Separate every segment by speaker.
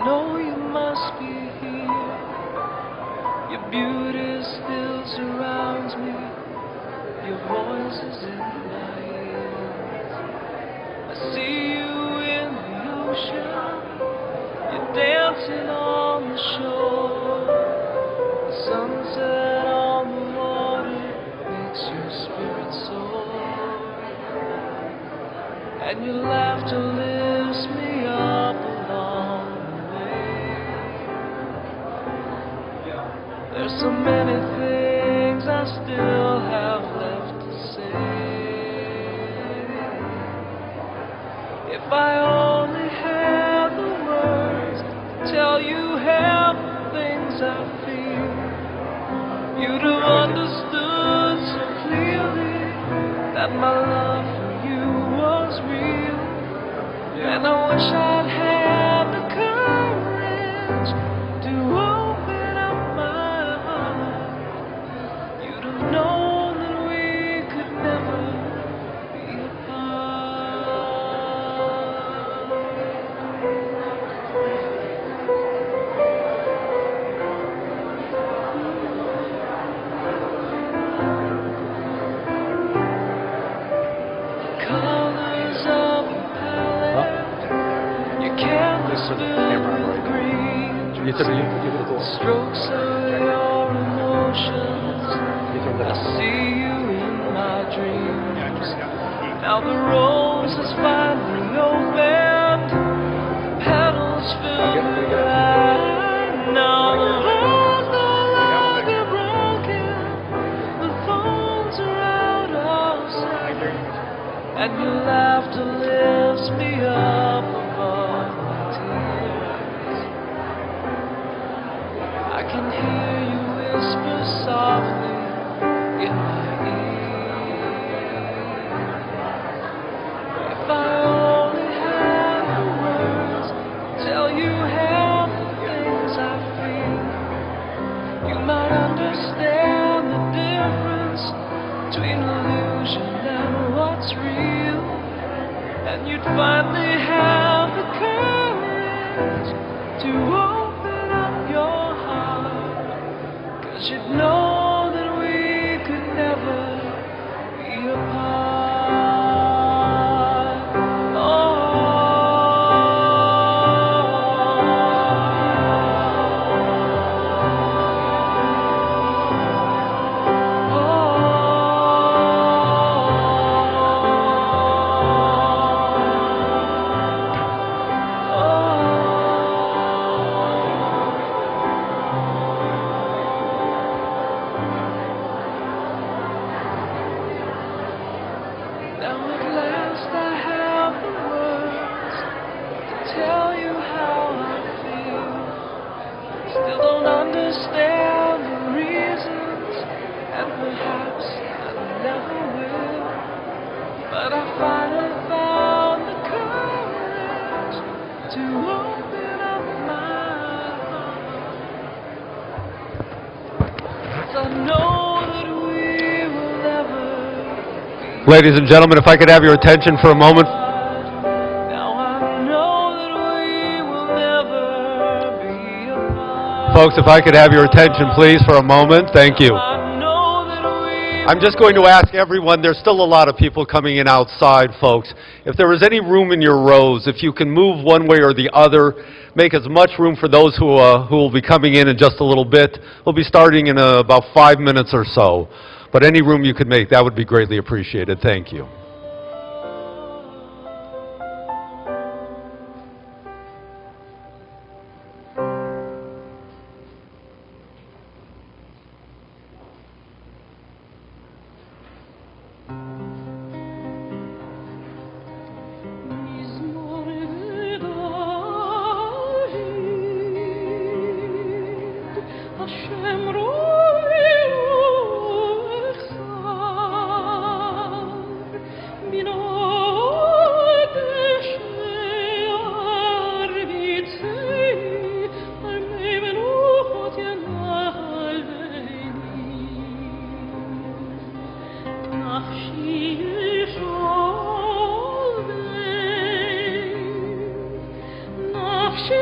Speaker 1: know you must be here. Your beauty still surrounds me. Your voice is in my ears. I see you in the ocean. You're dancing on the shore. The sunset on the water makes your spirit soar. And your laughter lifts me up along the way. There's so many things I still have left to say. If I only had the words to tell you half the things I feel, you'd have understood so clearly that my love for you was real. And I wish I'd had the courage to open up my heart. You'd have known that we could never be colors of a palette, your canvas filled with green, strokes of your emotions. I see you in my dreams. Now the rose is finally opened, petals filled with light. Now the heart's no longer broken, the thorns are out of sight. And your laughter lifts me up above my tears. I can hear you whisper softly in my ear. If I only had the words to tell you half the things I feel, you might understand the difference between illusion and what's real. And you'd finally have the courage to open up your heart, 'cause you'd know that we could never be apart. Oh, now at last I have the words to tell you how I feel. Still don't understand the reasons, and perhaps I never will. But I finally found the courage to open up my heart. 'Cause I know that we will never be.
Speaker 2: Ladies and gentlemen, if I could have your attention for a moment.
Speaker 1: Now I know that we will never be apart.
Speaker 2: Folks, if I could have your attention, please, for a moment. Thank you.
Speaker 1: I know that we
Speaker 2: I'm just going to ask everyone, there's still a lot of people coming in outside, folks. If there is any room in your rows, if you can move one way or the other, make as much room for those who will be coming in just a little bit. We'll be starting in about 5 minutes or so. But any room you could make, that would be greatly appreciated. Thank you.
Speaker 1: She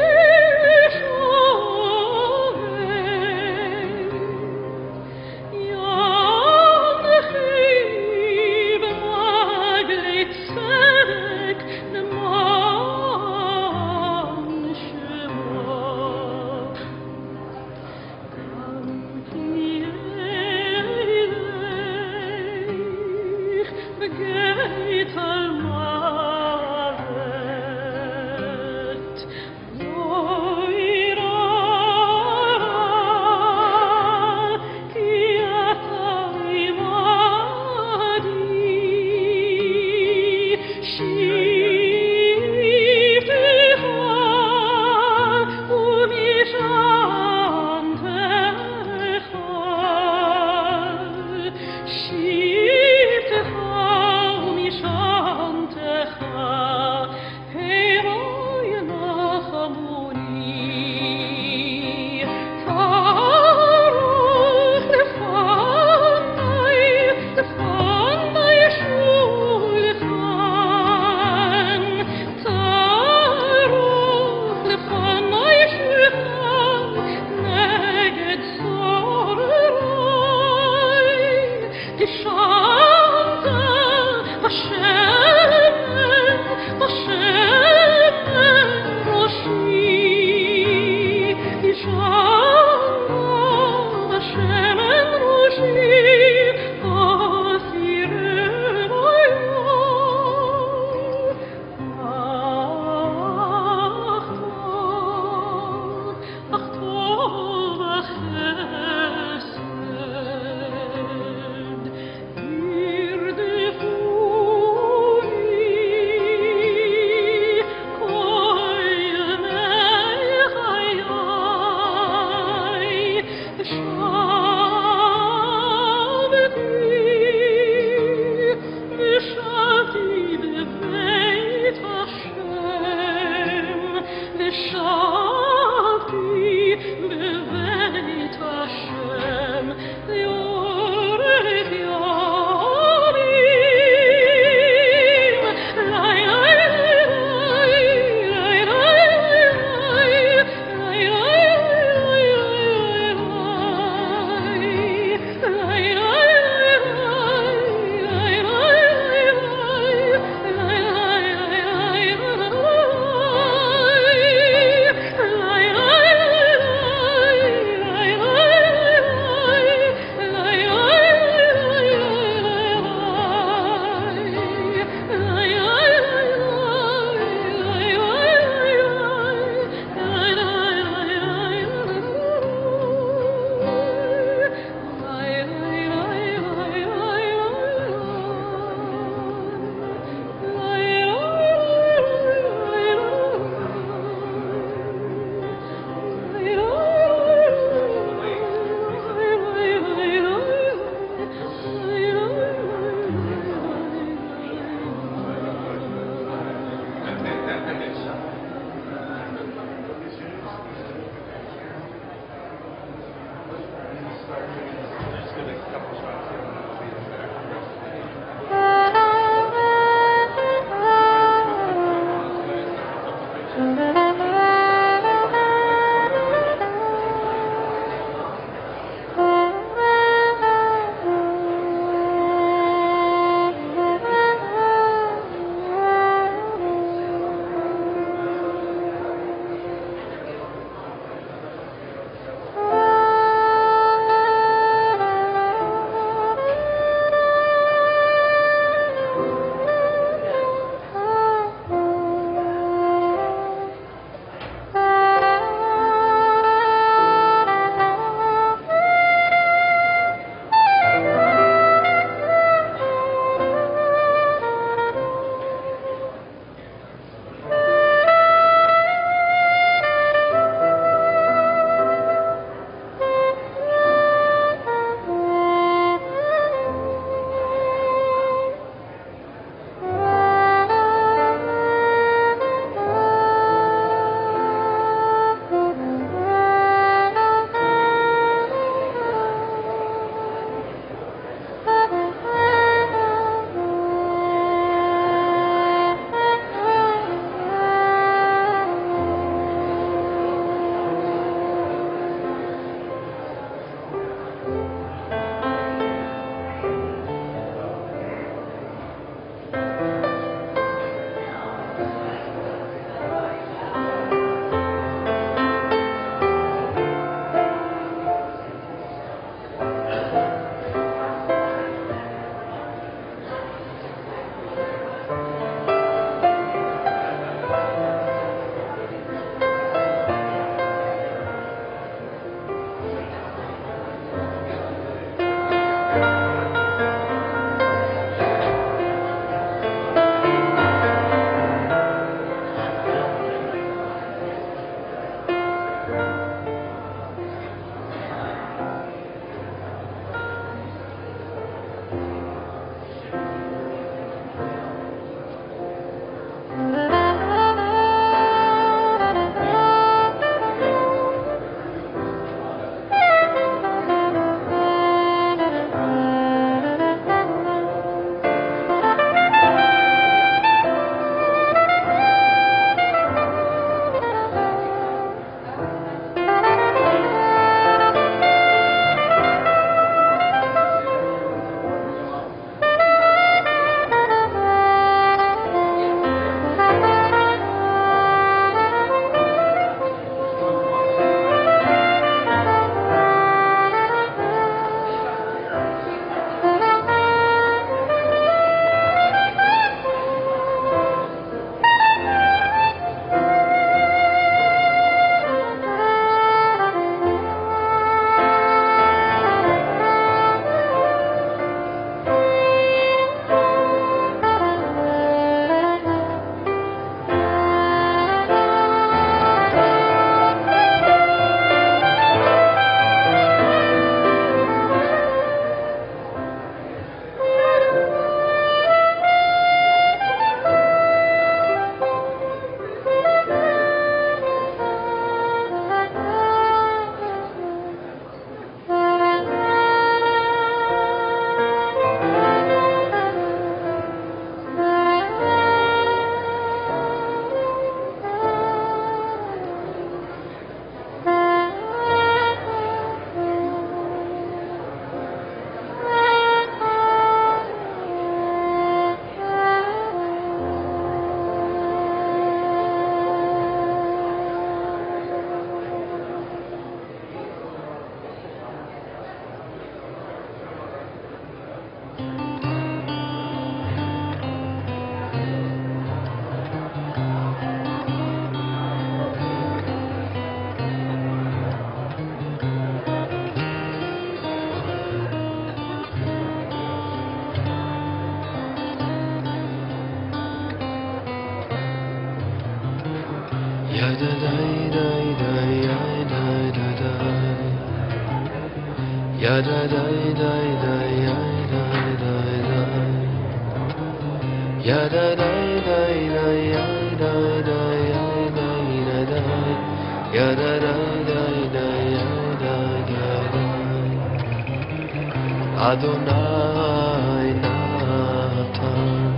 Speaker 1: Adonai Natan,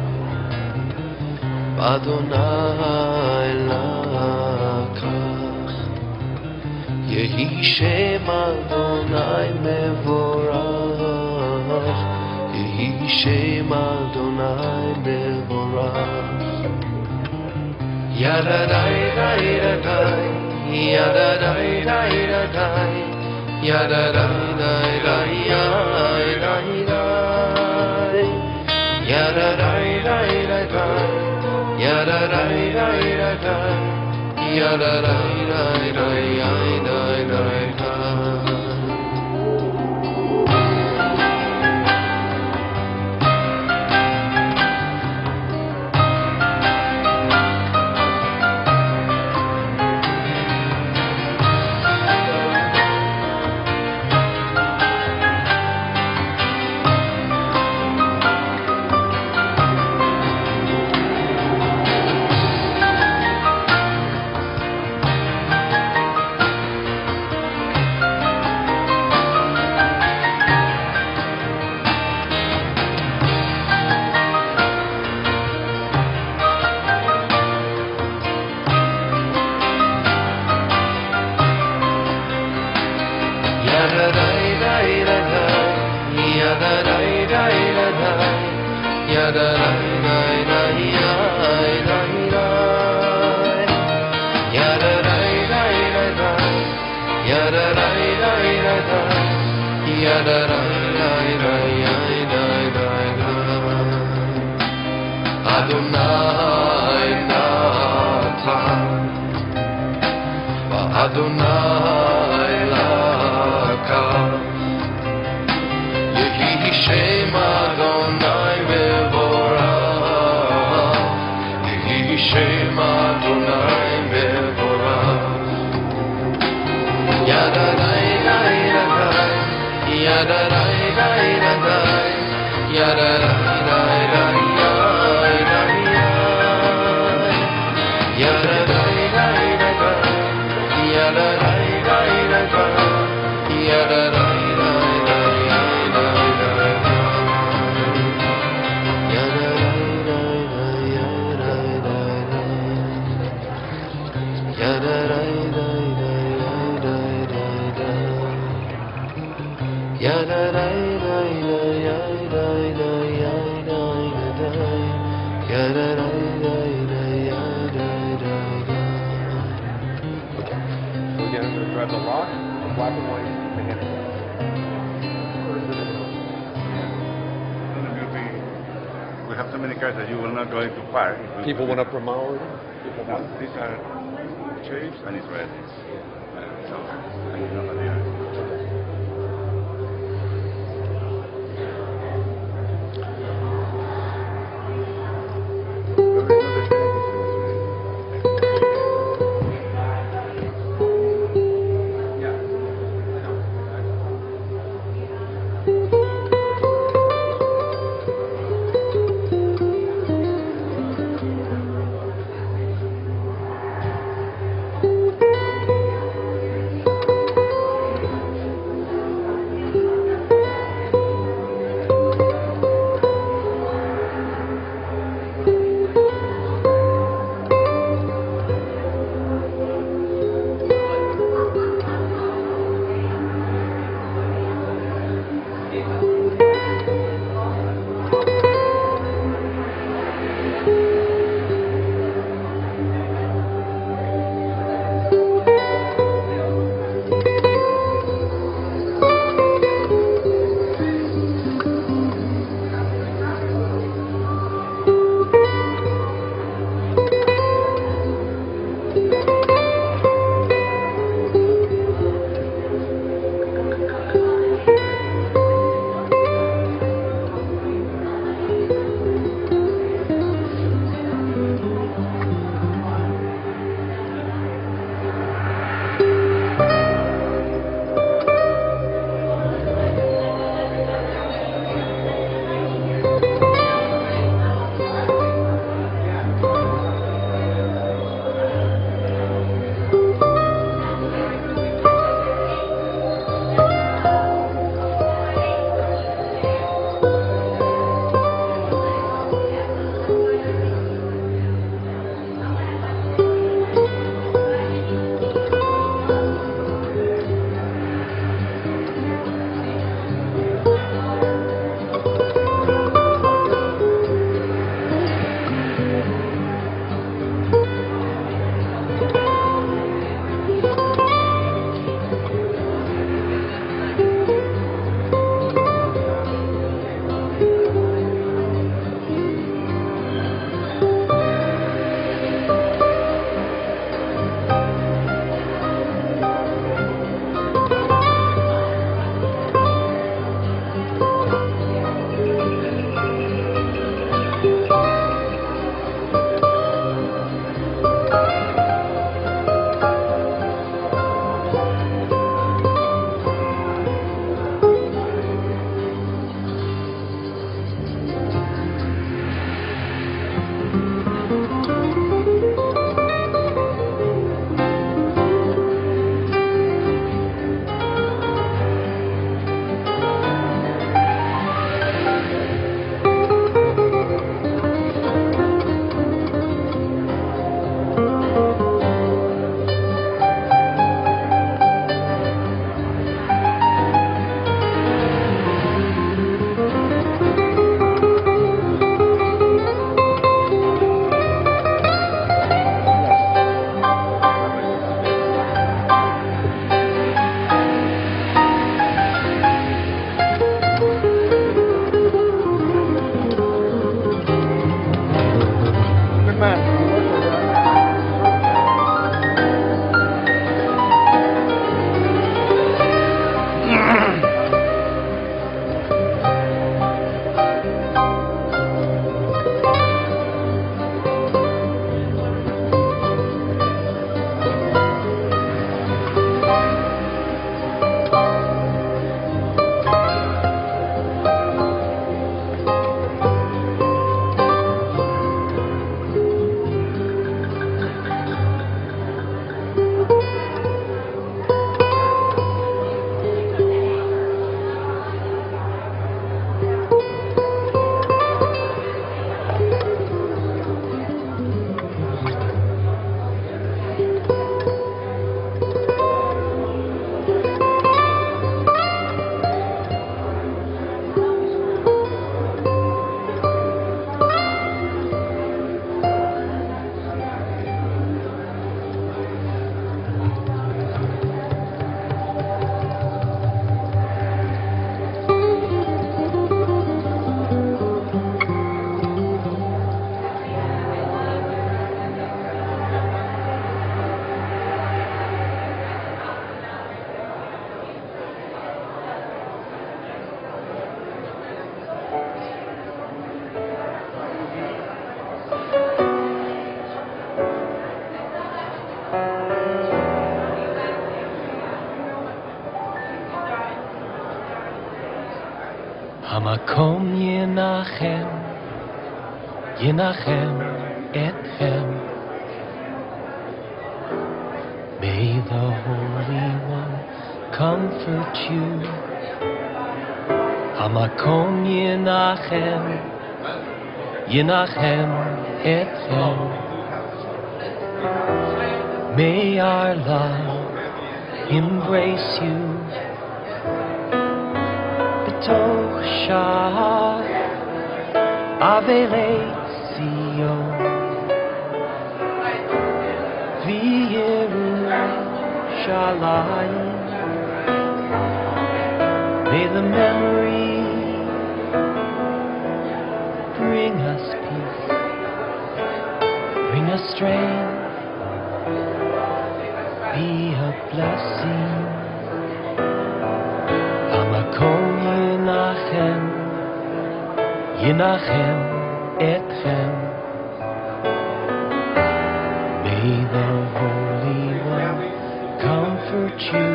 Speaker 1: Adonai Lakach, Yehi Shem Adonai Mevorach, Yehi Shem Adonai Mevorach. Yadadai dai dai, Yadadai dai dai, Yadadai dai dai, Yadadai dai dai, Yadadai dai dai, Yadadai dai dai, Yadadai dai dai. Adonai Natan, Adonai Lakach, Yehi Shem Adonai Mevorach, Yehi Shem Adonai Mevorach.
Speaker 3: Again, I'm going to grab the lock, the black and white, and the hand.
Speaker 4: We have so many cars that you will not going to park.
Speaker 2: People went up from Maui?
Speaker 4: No, these are shapes and Israelis. So, I don't know what they are.
Speaker 1: Hamakom Yenachem, Yenachem Etchem. May the Holy One comfort you. Hamakom Yenachem, Yenachem Etchem. May our love embrace you. B'toch Shah Avelei Zion V'Yerushalayim. May the memory bring us peace, bring us strength, be a blessing. Hamakom Yenachem, Yenachem Etchem. May the Holy One comfort you.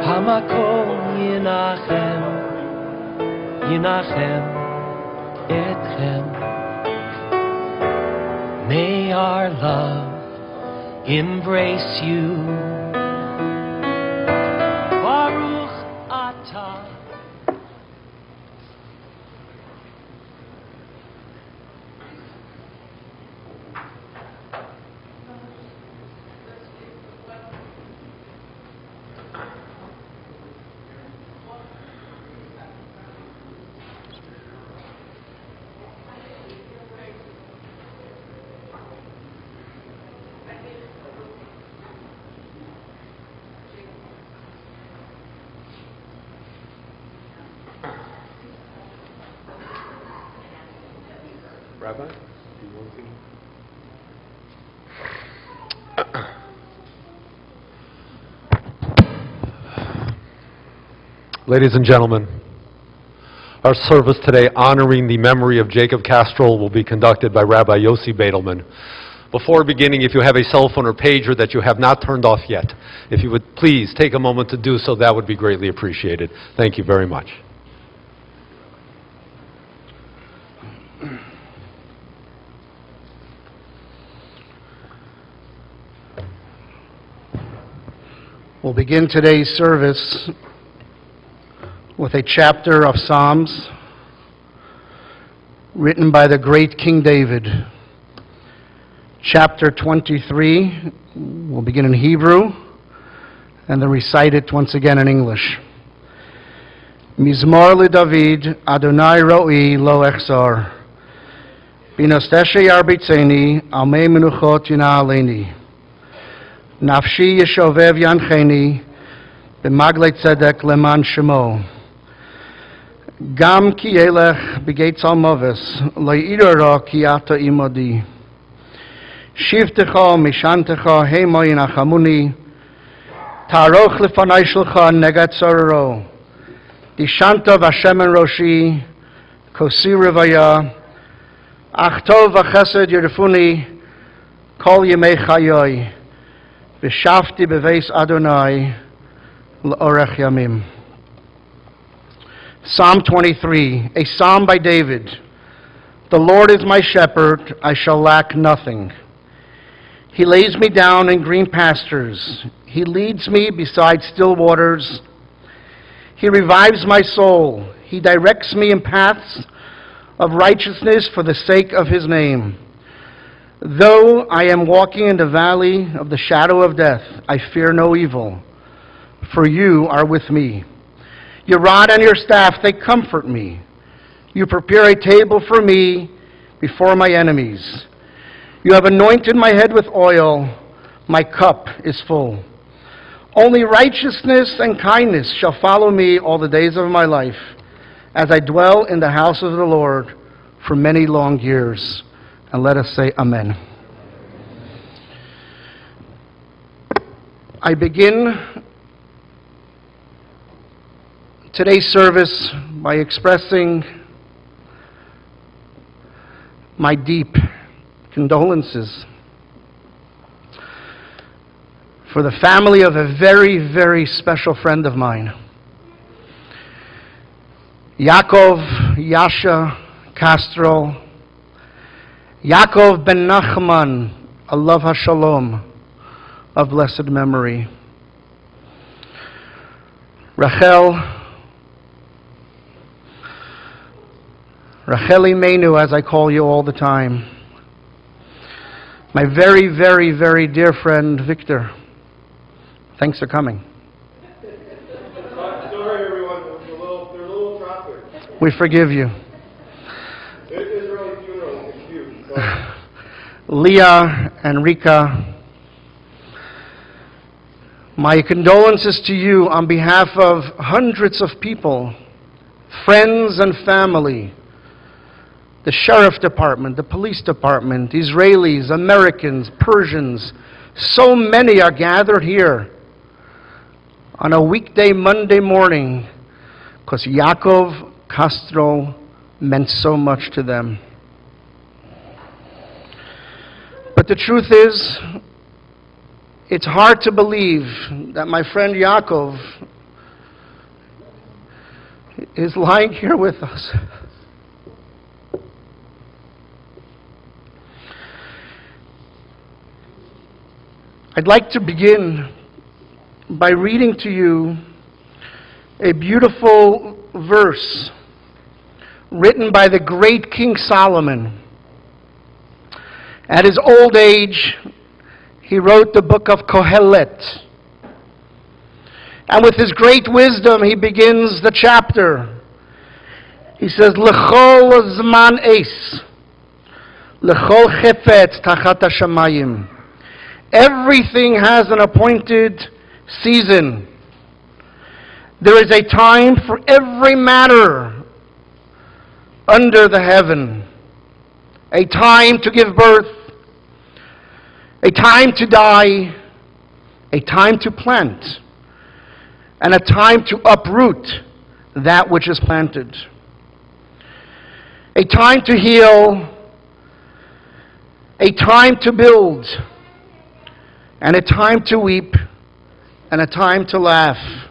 Speaker 1: Hamakom Yenachem, Yenachem Etchem. May our love embrace you. Baruch Atah.
Speaker 3: Rabbi, do you want to?
Speaker 2: Ladies and gentlemen, our service today honoring the memory of Jacob Castrol will be conducted by Rabbi Yossi Bedelman. Before beginning, if you have a cell phone or pager that you have not turned off yet, if you would please take a moment to do so, that would be greatly appreciated. Thank you very much.
Speaker 5: We'll begin today's service with a chapter of Psalms written by the great King David. Chapter 23, we'll begin in Hebrew and then recite it once again in English. Mizmor LeDavid, Adonai Ro'i Lo Echzar. Binosteshe Yarbitzeni, Almei Menuchot Yina Aleini. Nafshi Yeshovev Yancheni, B'maglei Tzedek Leman Shemo. Gam ki elech b'geitz almoves, lo yirara ki ata imodi. Shivtecha mishantecha hemo yinachamuni, taroch lefanai shulcha negat sororo. Dishanta v'Hashem en roshi, kosi revaya, achtov v'chesed yirfuni, kol yemei chayoy. V'shafti b'veis Adonai l'orech yamim. Psalm 23, a psalm by David. The Lord is my shepherd, I shall lack nothing. He lays me down in green pastures. He leads me beside still waters. He revives my soul. He directs me in paths of righteousness for the sake of his name. Though I am walking in the valley of the shadow of death, I fear no evil, for you are with me. Your rod and your staff, they comfort me. You prepare a table for me before my enemies. You have anointed my head with oil. My cup is full. Only righteousness and kindness shall follow me all the days of my life, as I dwell in the house of the Lord for many long years. And let us say amen. I begin today's service by expressing my deep condolences for the family of a very, very special friend of mine. Yaakov Yasha Castro, Yaakov ben Nachman, Alav HaShalom, of blessed memory. Rachel Imenu, as I call you all the time. My very, very, very dear friend, Victor. Thanks for coming.
Speaker 3: Sorry, everyone. There's a little traffic.
Speaker 5: We forgive you.
Speaker 3: Israeli funeral. Excuse. Sorry.
Speaker 5: Leah and Rika, my condolences to you on behalf of hundreds of people, friends and family, the sheriff department, the police department, Israelis, Americans, Persians. So many are gathered here on a weekday Monday morning because Yaakov Castro meant so much to them. But the truth is, it's hard to believe that my friend Yaakov is lying here with us. I'd like to begin by reading to you a beautiful verse written by the great King Solomon. At his old age, he wrote the book of Kohelet. And with his great wisdom, he begins the chapter. He says, L'chol zman eis, l'chol chefetz tachat hashamayim. Everything has an appointed season. There is a time for every matter under the heaven. A time to give birth, a time to die, a time to plant, and a time to uproot that which is planted. A time to heal, a time to build, and a time to weep, and a time to laugh.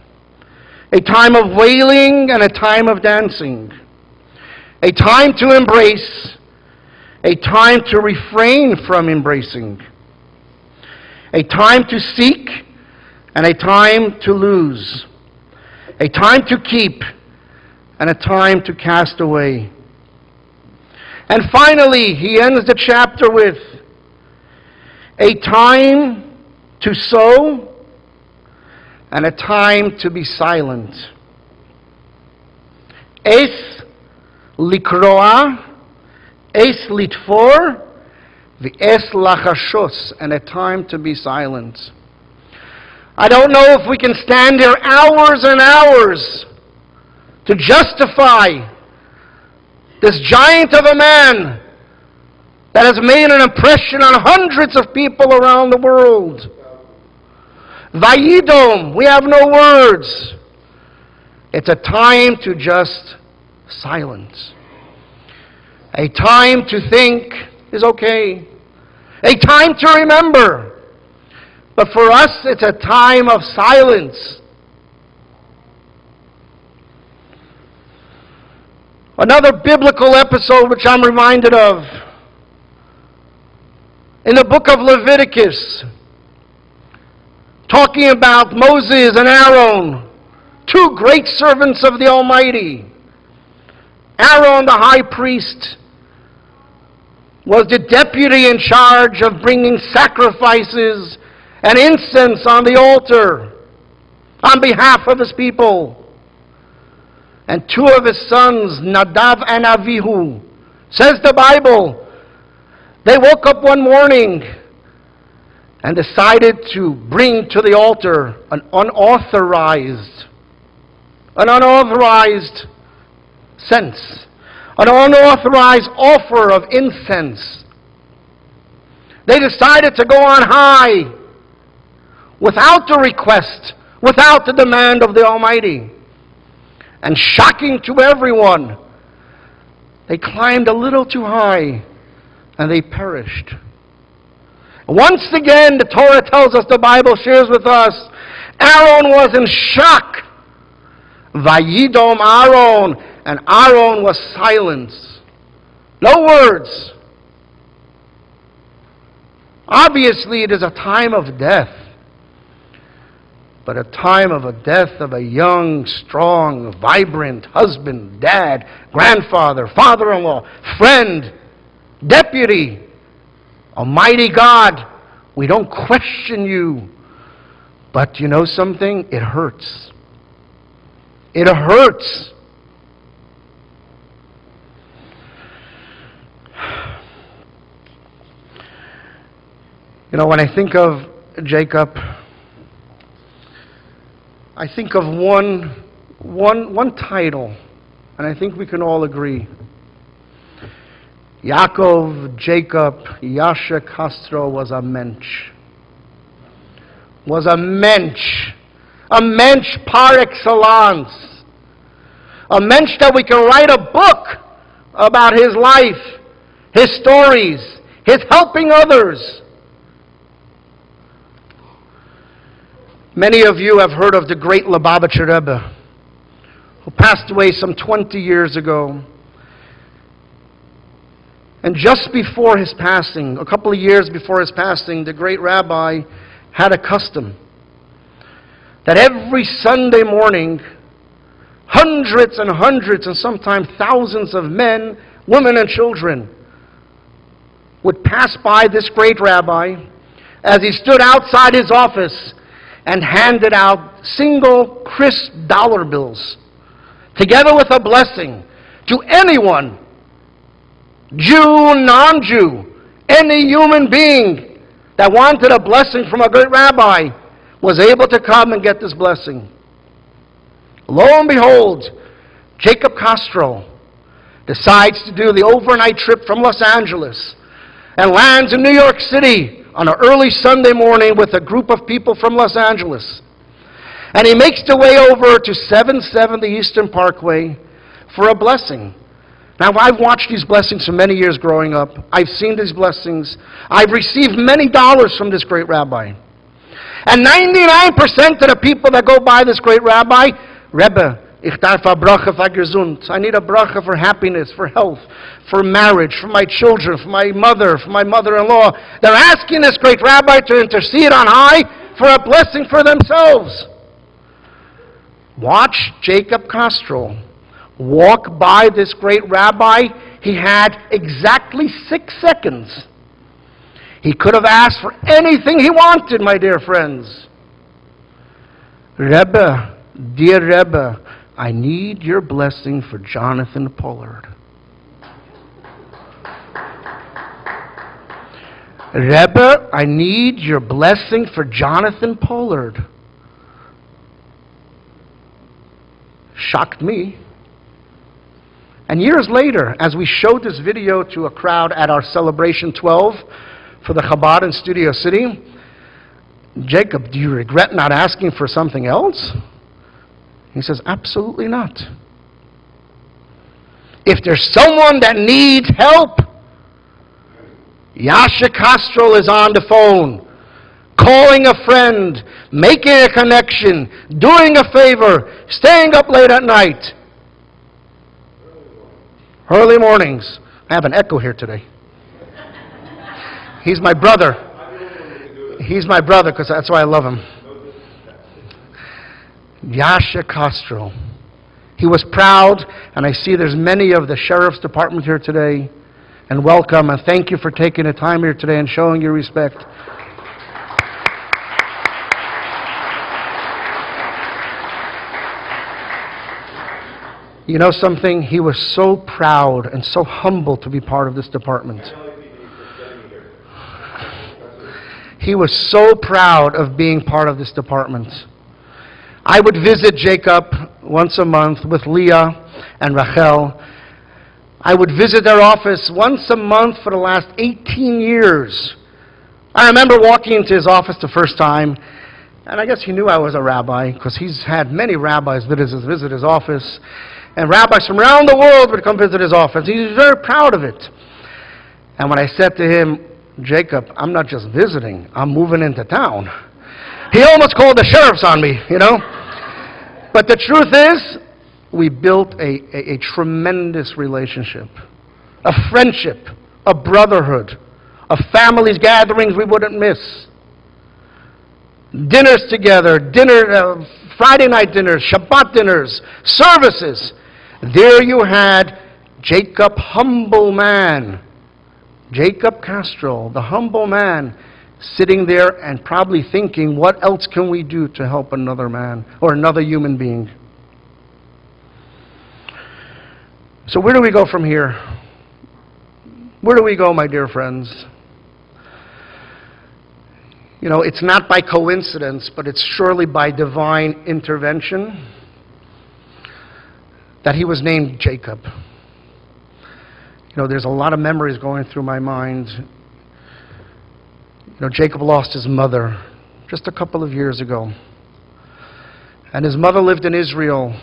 Speaker 5: A time of wailing and a time of dancing. A time to embrace, a time to refrain from embracing. A time to seek and a time to lose. A time to keep and a time to cast away. And finally, he ends the chapter with a time to sow and a time to be silent. Es likroa, es litfor, v'es lachashos, and a time to be silent. I don't know if we can stand here hours and hours to justify this giant of a man that has made an impression on hundreds of people around the world. Vayidom, we have no words. It's a time to just silence. A time to think is okay. A time to remember. But for us, it's a time of silence. Another biblical episode which I'm reminded of, in the book of Leviticus, talking about Moses and Aaron, two great servants of the Almighty. Aaron, the high priest, was the deputy in charge of bringing sacrifices and incense on the altar on behalf of his people. And two of his sons, Nadav and Avihu, says the Bible, they woke up one morning and decided to bring to the altar an unauthorized sense, an unauthorized offer of incense. They decided to go on high without the request, without the demand of the Almighty. And shocking to everyone, they climbed a little too high and they perished. Once again, the Torah tells us, the Bible shares with us, Aaron was in shock. Vayidom Aaron, and Aaron was silence. No words. Obviously, it is a time of death, but a time of a death of a young, strong, vibrant husband, dad, grandfather, father-in-law, friend, deputy. Almighty God, we don't question you, but you know something? It hurts. It hurts. You know, when I think of Jacob, I think of one title, and I think we can all agree. Yaakov, Jacob, Yasha Castro was a mensch. Was a mensch. A mensch par excellence. A mensch that we can write a book about his life, his stories, his helping others. Many of you have heard of the great Lubavitcher Rebbe, who passed away some 20 years ago. And just before his passing, a couple of years before his passing, the great rabbi had a custom that every Sunday morning, hundreds and hundreds and sometimes thousands of men, women, and children would pass by this great rabbi as he stood outside his office and handed out single crisp dollar bills, together with a blessing to anyone, Jew, non-Jew, any human being that wanted a blessing from a great rabbi was able to come and get this blessing. Lo and behold, Jacob Castro decides to do the overnight trip from Los Angeles and lands in New York City on an early Sunday morning with a group of people from Los Angeles. And he makes the way over to 770 Eastern Parkway for a blessing. Now, I've watched these blessings for many years growing up. I've seen these blessings. I've received many dollars from this great rabbi. And 99% of the people that go by this great rabbi, Rebbe, ich darf a bracha for gesund. I need a bracha for happiness, for health, for marriage, for my children, for my mother-in-law. They're asking this great rabbi to intercede on high for a blessing for themselves. Watch Jacob Castro walk by this great rabbi. He had exactly 6 seconds. He could have asked for anything he wanted, my dear friends. Rebbe, dear Rebbe, I need your blessing for Jonathan Pollard. Rebbe, I need your blessing for Jonathan Pollard. Shocked me. And years later, as we showed this video to a crowd at our Celebration 12 for the Chabad in Studio City, Jacob, do you regret not asking for something else? He says, absolutely not. If there's someone that needs help, Yasha Castro is on the phone, calling a friend, making a connection, doing a favor, staying up late at night. Early mornings. I have an echo here today. He's my brother. He's my brother because that's why I love him. Yasha Castro. He was proud, and I see there's many of the Sheriff's Department here today. And welcome, and thank you for taking the time here today and showing your respect. You know something? He was so proud and so humble to be part of this department. He was so proud of being part of this department. I would visit Jacob once a month with Leah and Rachel. I would visit their office once a month for the last 18 years. I remember walking into his office the first time, and I guess he knew I was a rabbi, because he's had many rabbis visit his office, and rabbis from around the world would come visit his office. He was very proud of it. And when I said to him, Jacob, I'm not just visiting, I'm moving into town, he almost called the sheriffs on me, you know. But the truth is, we built a tremendous relationship, a friendship, a brotherhood, a family's gatherings we wouldn't miss. Dinners together, Friday night dinners, Shabbat dinners, services. There you had Jacob, humble man, Jacob Castro, the humble man, sitting there and probably thinking, what else can we do to help another man or another human being? So where do we go from here? Where do we go, my dear friends? You know, it's not by coincidence, but it's surely by divine intervention that he was named Jacob. You know, there's a lot of memories going through my mind. You know, Jacob lost his mother just a couple of years ago. And his mother lived in Israel.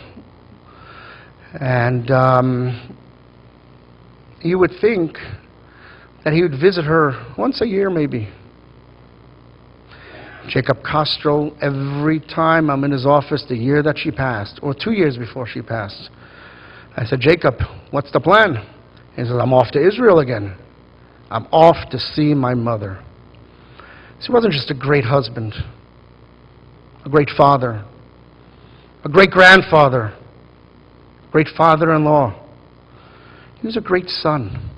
Speaker 5: And you would think that he would visit her once a year maybe. Jacob Castro, every time I'm in his office the year that she passed, or 2 years before she passed, I said, Jacob, what's the plan? He says, I'm off to Israel again. I'm off to see my mother. So he wasn't just a great husband, a great father, a great grandfather, great father-in-law. He was a great son.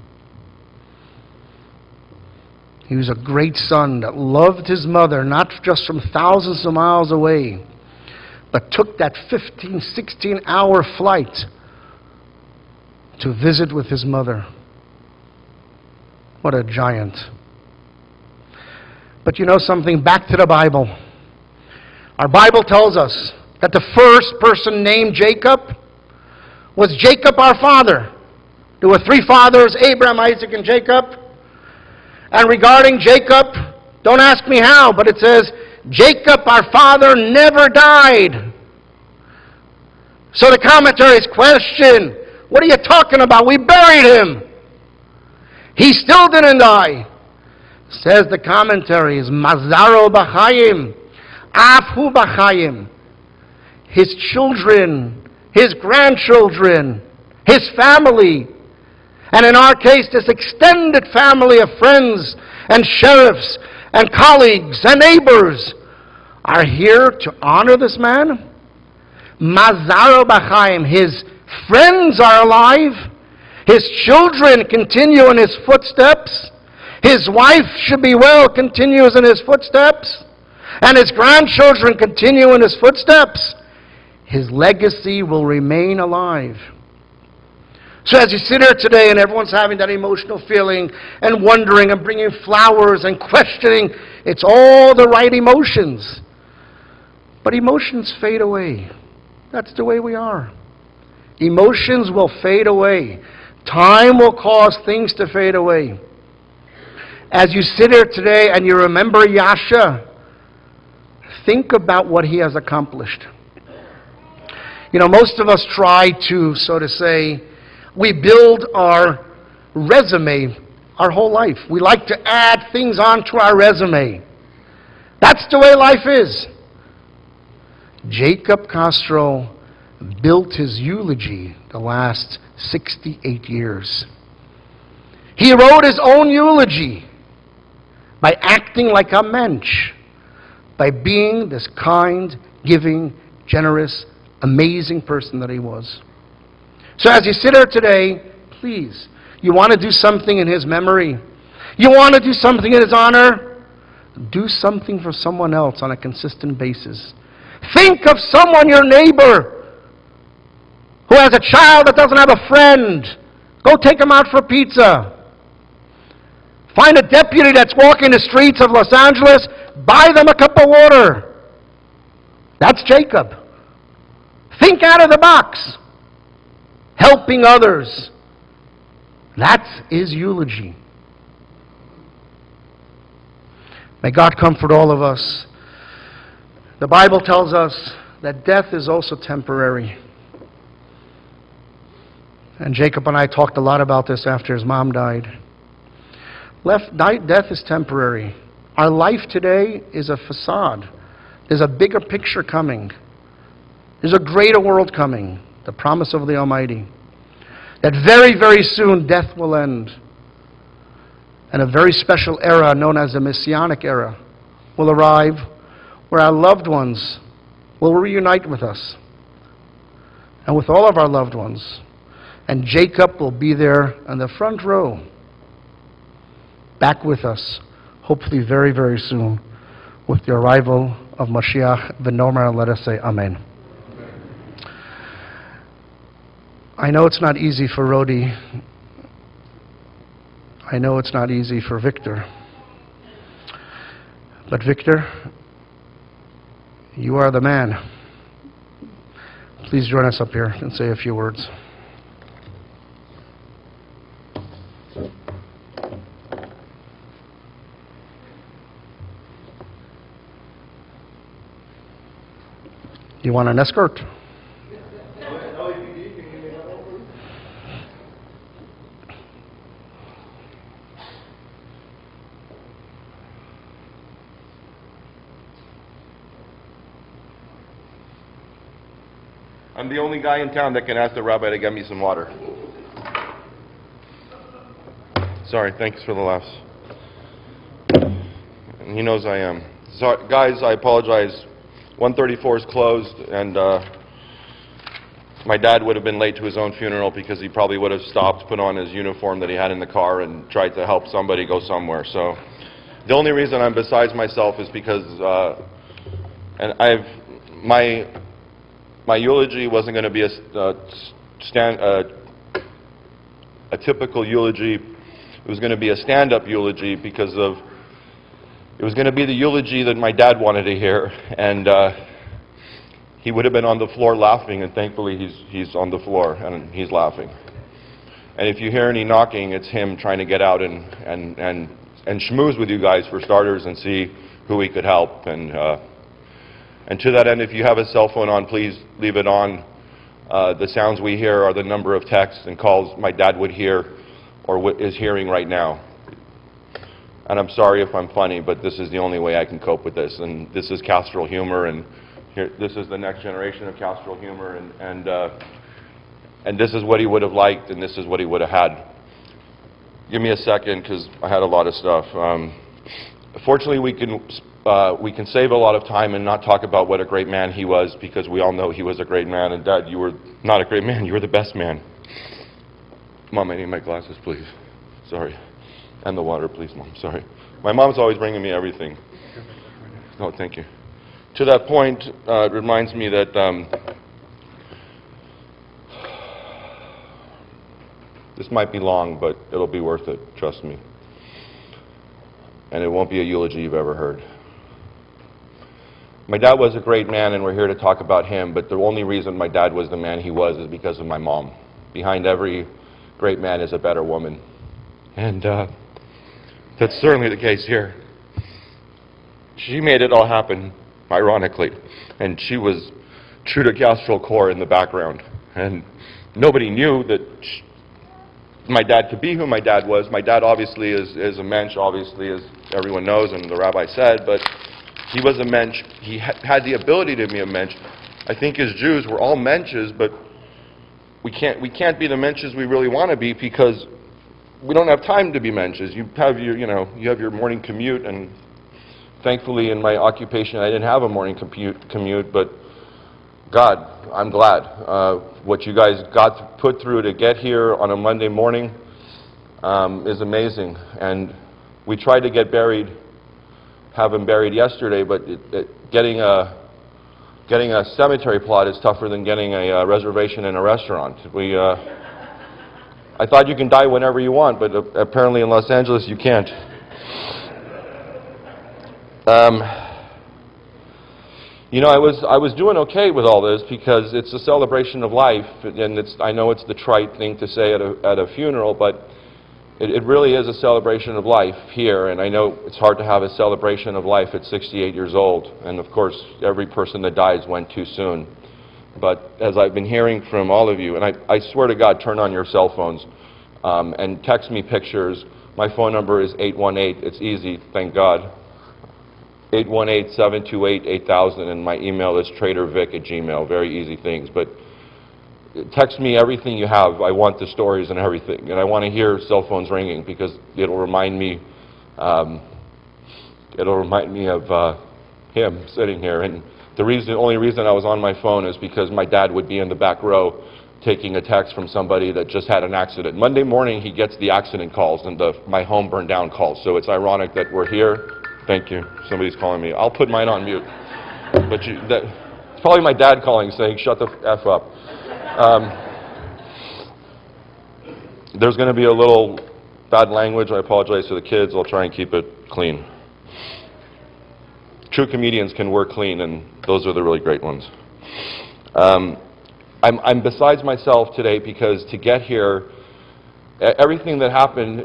Speaker 5: He was a great son that loved his mother, not just from thousands of miles away, but took that 15, 16-hour flight to visit with his mother. What a giant. But you know something? Back to the Bible. Our Bible tells us that the first person named Jacob was Jacob our father. There were 3 fathers, Abraham, Isaac, and Jacob. And regarding Jacob, don't ask me how, but it says, Jacob our father never died. So the commentaries question, what are you talking about? We buried him. He still didn't die. Says the commentaries, Mazaro b'chayim, Afhu b'chayim. His children, his grandchildren, his family, and in our case, this extended family of friends and sheriffs and colleagues and neighbors are here to honor this man. Mazaro b'chayim, his friends are alive. His children continue in his footsteps. His wife should be well, continues in his footsteps. And his grandchildren continue in his footsteps. His legacy will remain alive. So as you sit here today and everyone's having that emotional feeling and wondering and bringing flowers and questioning, it's all the right emotions. But emotions fade away. That's the way we are. Emotions will fade away. Time will cause things to fade away. As you sit here today and you remember Yasha, think about what he has accomplished. You know, most of us try to, so to say, we build our resume our whole life. We like to add things onto our resume. That's the way life is. Jacob Castro built his eulogy the last 68 years. He wrote his own eulogy by acting like a mensch, by being this kind, giving, generous, amazing person that he was. So as you sit here today, please, you want to do something in his memory? You want to do something in his honor? Do something for someone else on a consistent basis. Think of someone, your neighbor, who has a child that doesn't have a friend. Go take him out for pizza. Find a deputy that's walking the streets of Los Angeles, buy them a cup of water. That's Jacob. Think out of the box. Helping others. That's his eulogy. May God comfort all of us. The Bible tells us that death is also temporary. And Jacob and I talked a lot about this after his mom died. Death is temporary. Our life today is a facade. There's a bigger picture coming. There's a greater world coming. the promise of the Almighty, that very, very soon death will end, and a very special era known as the Messianic era will arrive, where our loved ones will reunite with us and with all of our loved ones. And Jacob will be there in the front row, back with us, hopefully very, very soon, with the arrival of Mashiach V'nomer. Let us say Amen. I know it's not easy for Rodi. I know it's not easy for Victor. But Victor, you are the man. Please join us up here and say a few words. You want an escort?
Speaker 4: I'm the only guy in town that can ask the rabbi to get me some water. Sorry, thanks for the laughs. And he knows I am. So, guys, I apologize. 134 is closed, and my dad would have been late to his own funeral because he probably would have stopped, put on his uniform that he had in the car, and tried to help somebody go somewhere. So the only reason I'm besides myself is because my eulogy wasn't going to be a typical eulogy. It was going to be a stand-up eulogy because of it was going to be the eulogy that my dad wanted to hear, and he would have been on the floor laughing, and thankfully he's on the floor and he's laughing. And if you hear any knocking, it's him trying to get out and schmooze with you guys for starters and see who he could help. And to that end, if you have a cell phone on, please leave it on. The sounds we hear are the number of texts and calls my dad would hear or is hearing right now. And I'm sorry if I'm funny, but this is the only way I can cope with this. And this is Castrol humor, and this is the next generation of Castrol humor, and this is what he would have liked, and this is what he would have had. Give me a second, because I had a lot of stuff. Fortunately, we can save a lot of time and not talk about what a great man he was, because we all know he was a great man. And Dad, you were not a great man, you were the best man. Mom, I need my glasses, please. Sorry. And the water, please, Mom. Sorry. My mom's always bringing me everything. Oh, thank you. To that point, it reminds me that this might be long, but it'll be worth it, trust me. And it won't be a eulogy you've ever heard. My dad was a great man, and we're here to talk about him, but the only reason my dad was the man he was is because of my mom. Behind every great man is a better woman. And that's certainly the case here. She made it all happen, ironically. And she was true to Castrol core in the background. And nobody knew that my dad could be who my dad was. My dad obviously is a mensch, obviously, as everyone knows, and the rabbi said, but he was a mensch. He had the ability to be a mensch. I think as Jews, we're all mensches, but we can't be the mensches we really want to be because we don't have time to be mensches. You have your morning commute, and thankfully in my occupation I didn't have a morning commute, but God, I'm glad. What you guys got to put through to get here on a Monday morning is amazing. And we tried to have him buried yesterday, but getting a cemetery plot is tougher than getting a reservation in a restaurant. I thought you can die whenever you want, but apparently in Los Angeles you can't. I was doing okay with all this because it's a celebration of life, and I know it's the trite thing to say at a funeral, but it really is a celebration of life here, and I know it's hard to have a celebration of life at 68 years old, and of course every person that dies went too soon. But as I've been hearing from all of you, and I swear to God, turn on your cell phones and text me pictures. My phone number is 818, it's easy, thank God. 818-728-8000, and my email is tradervic@gmail.com. Very easy things. But text me everything you have. I want the stories and everything, and I want to hear cell phones ringing because it'll remind me of him sitting here. And the only reason I was on my phone is because my dad would be in the back row taking a text from somebody that just had an accident. Monday morning he gets the accident calls and my home burned down calls. So it's ironic that we're here. Thank you. Somebody's calling me. I'll put mine on mute. But it's probably my dad calling saying, shut the F up. There's going to be a little bad language. I apologize to the kids. I'll try and keep it clean. True comedians can work clean, and those are the really great ones. I'm besides myself today because to get here, everything that happened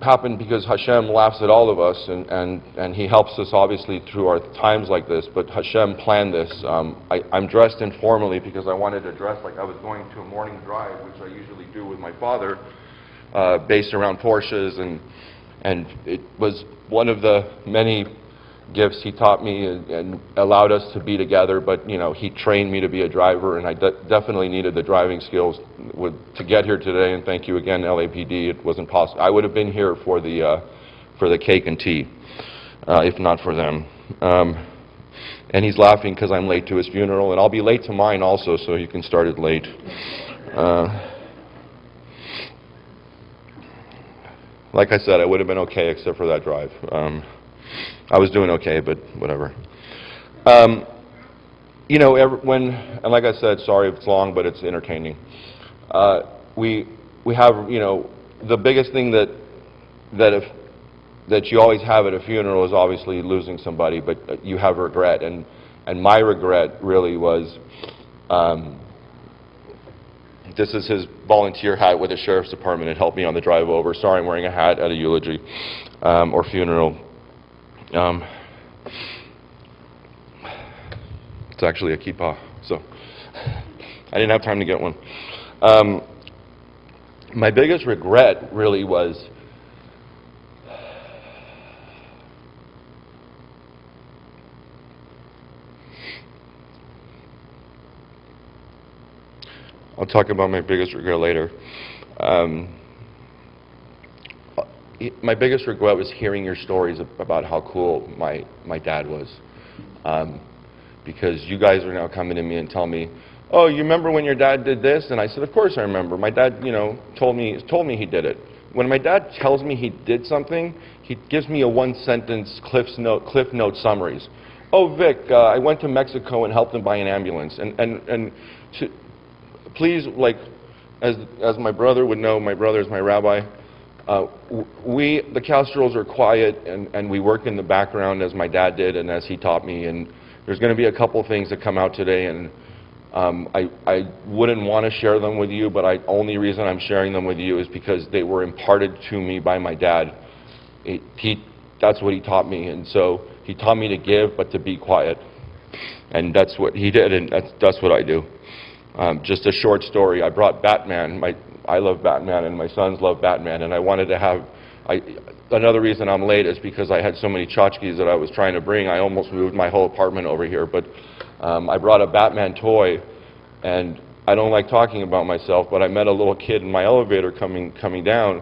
Speaker 4: happened because Hashem laughs at all of us, and He helps us obviously through our times like this, but Hashem planned this. I'm dressed informally because I wanted to dress like I was going to a morning drive, which I usually do with my father, based around Porsches, and it was one of the many gifts He taught me and allowed us to be together, but you know, He trained me to be a driver, and I definitely needed the driving skills to get here today, and thank you again, LAPD. It wasn't possible. I would have been here for the cake and tea, if not for them. And he's laughing because I'm late to his funeral, and I'll be late to mine also, so you can start it late. Like I said, I would have been okay except for that drive. I was doing okay, but whatever. You know, and like I said, sorry if it's long, but it's entertaining. We have, you know, the biggest thing that you always have at a funeral is obviously losing somebody, but you have regret, and my regret really was, this is his volunteer hat with the sheriff's department. It helped me on the drive over. Sorry, I'm wearing a hat at a eulogy or funeral. It's actually a kippah, so I didn't have time to get one. My biggest regret really was I'll talk about my biggest regret later. My biggest regret was hearing your stories about how cool my dad was. Because you guys are now coming to me and telling me, oh, you remember when your dad did this? And I said, of course I remember. My dad, you know, told me he did it. When my dad tells me he did something, he gives me a one-sentence Cliff Note summaries. Oh, Vic, I went to Mexico and helped him buy an ambulance. Please, like, as my brother would know, my brother is my rabbi. The Castros are quiet, and we work in the background as my dad did and as he taught me. And there's going to be a couple things that come out today, and I wouldn't want to share them with you, but the only reason I'm sharing them with you is because they were imparted to me by my dad. That's what he taught me, and so he taught me to give, but to be quiet. And that's what he did, and that's what I do. Just a short story. I brought Batman. I love Batman, and my sons love Batman, and I wanted to have... Another reason I'm late is because I had so many tchotchkes that I was trying to bring. I almost moved my whole apartment over here, but I brought a Batman toy, and I don't like talking about myself, but I met a little kid in my elevator coming down,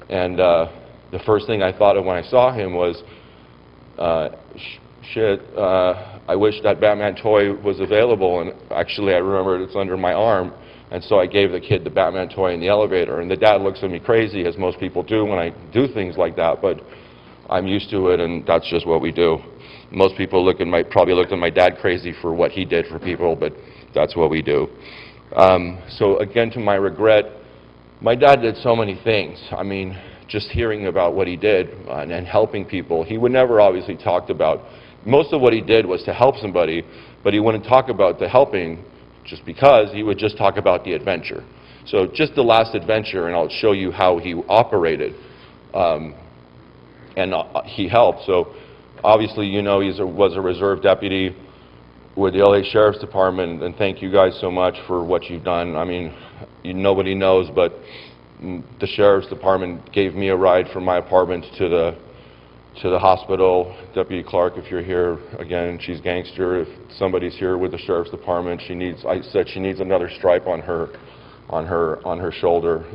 Speaker 4: and the first thing I thought of when I saw him was, I wish that Batman toy was available, and actually I remembered it's under my arm. And so I gave the kid the Batman toy in the elevator, and the dad looks at me crazy, as most people do when I do things like that, but I'm used to it, and that's just what we do. Most people probably looked at my dad crazy for what he did for people, but that's what we do. So again, to my regret, my dad did so many things. I mean, just hearing about what he did and helping people, he would never obviously talked about. Most of what he did was to help somebody, but he wouldn't talk about the helping, just because he would just talk about the adventure. So just the last adventure, and I'll show you how he operated. He helped. So obviously, you know, he was a reserve deputy with the LA Sheriff's Department, and thank you guys so much for what you've done. I mean, nobody knows, but the Sheriff's Department gave me a ride from my apartment to to the hospital. Deputy Clark, if you're here, again, she's gangster. If somebody's here with the sheriff's department, I said she needs another stripe on her shoulder.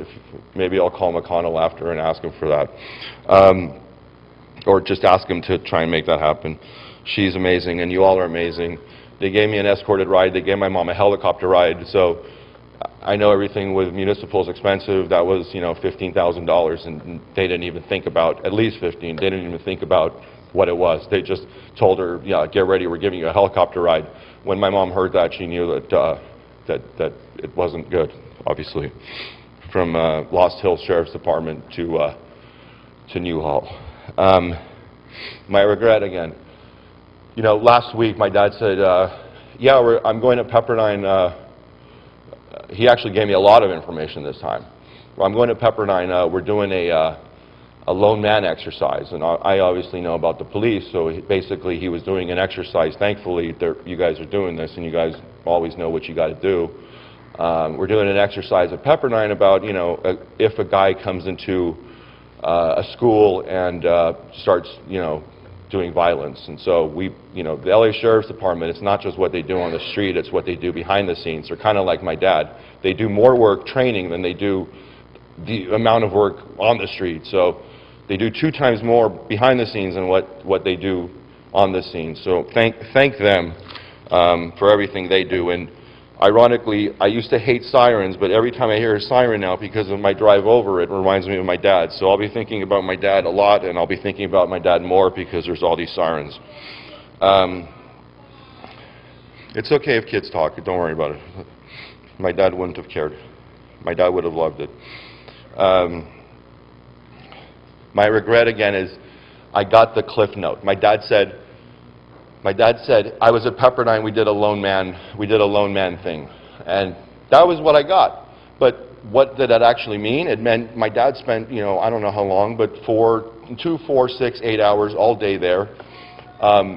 Speaker 4: Maybe I'll call McConnell after and ask him for that. Or just ask him to try and make that happen. She's amazing, and you all are amazing. They gave me an escorted ride. They gave my mom a helicopter ride. So I know everything with municipal is expensive. That was, $15,000, and they didn't even think about, at least 15. They didn't even think about what it was. They just told her, yeah, get ready, we're giving you a helicopter ride. When my mom heard that, she knew that it wasn't good, obviously. From Lost Hills Sheriff's Department to Newhall. My regret again. Last week my dad said, I'm going to Pepperdine. He actually gave me a lot of information this time. I'm going to Pepperdine. We're doing a lone man exercise, and I obviously know about the police, so basically he was doing an exercise. Thankfully, you guys are doing this, and you guys always know what you got to do. We're doing an exercise at Pepperdine about, if a guy comes into a school and starts, doing violence. And so the LA Sheriff's Department, it's not just what they do on the street, it's what they do behind the scenes. They're kind of like my dad. They do more work training than they do the amount of work on the street. So they do 2 times more behind the scenes than what they do on the scene. So thank them for everything they do. And ironically, I used to hate sirens, but every time I hear a siren now, because of my drive over, it reminds me of my dad. So I'll be thinking about my dad a lot, and I'll be thinking about my dad more because there's all these sirens. It's okay if kids talk, don't worry about it. My dad wouldn't have cared. My dad would have loved it. My regret again is I got the cliff note. My dad said, I was at Pepperdine, we did a lone man thing. And that was what I got. But what did that actually mean? It meant my dad spent, I don't know how long, but 2, 4, 6, 8 hours all day there,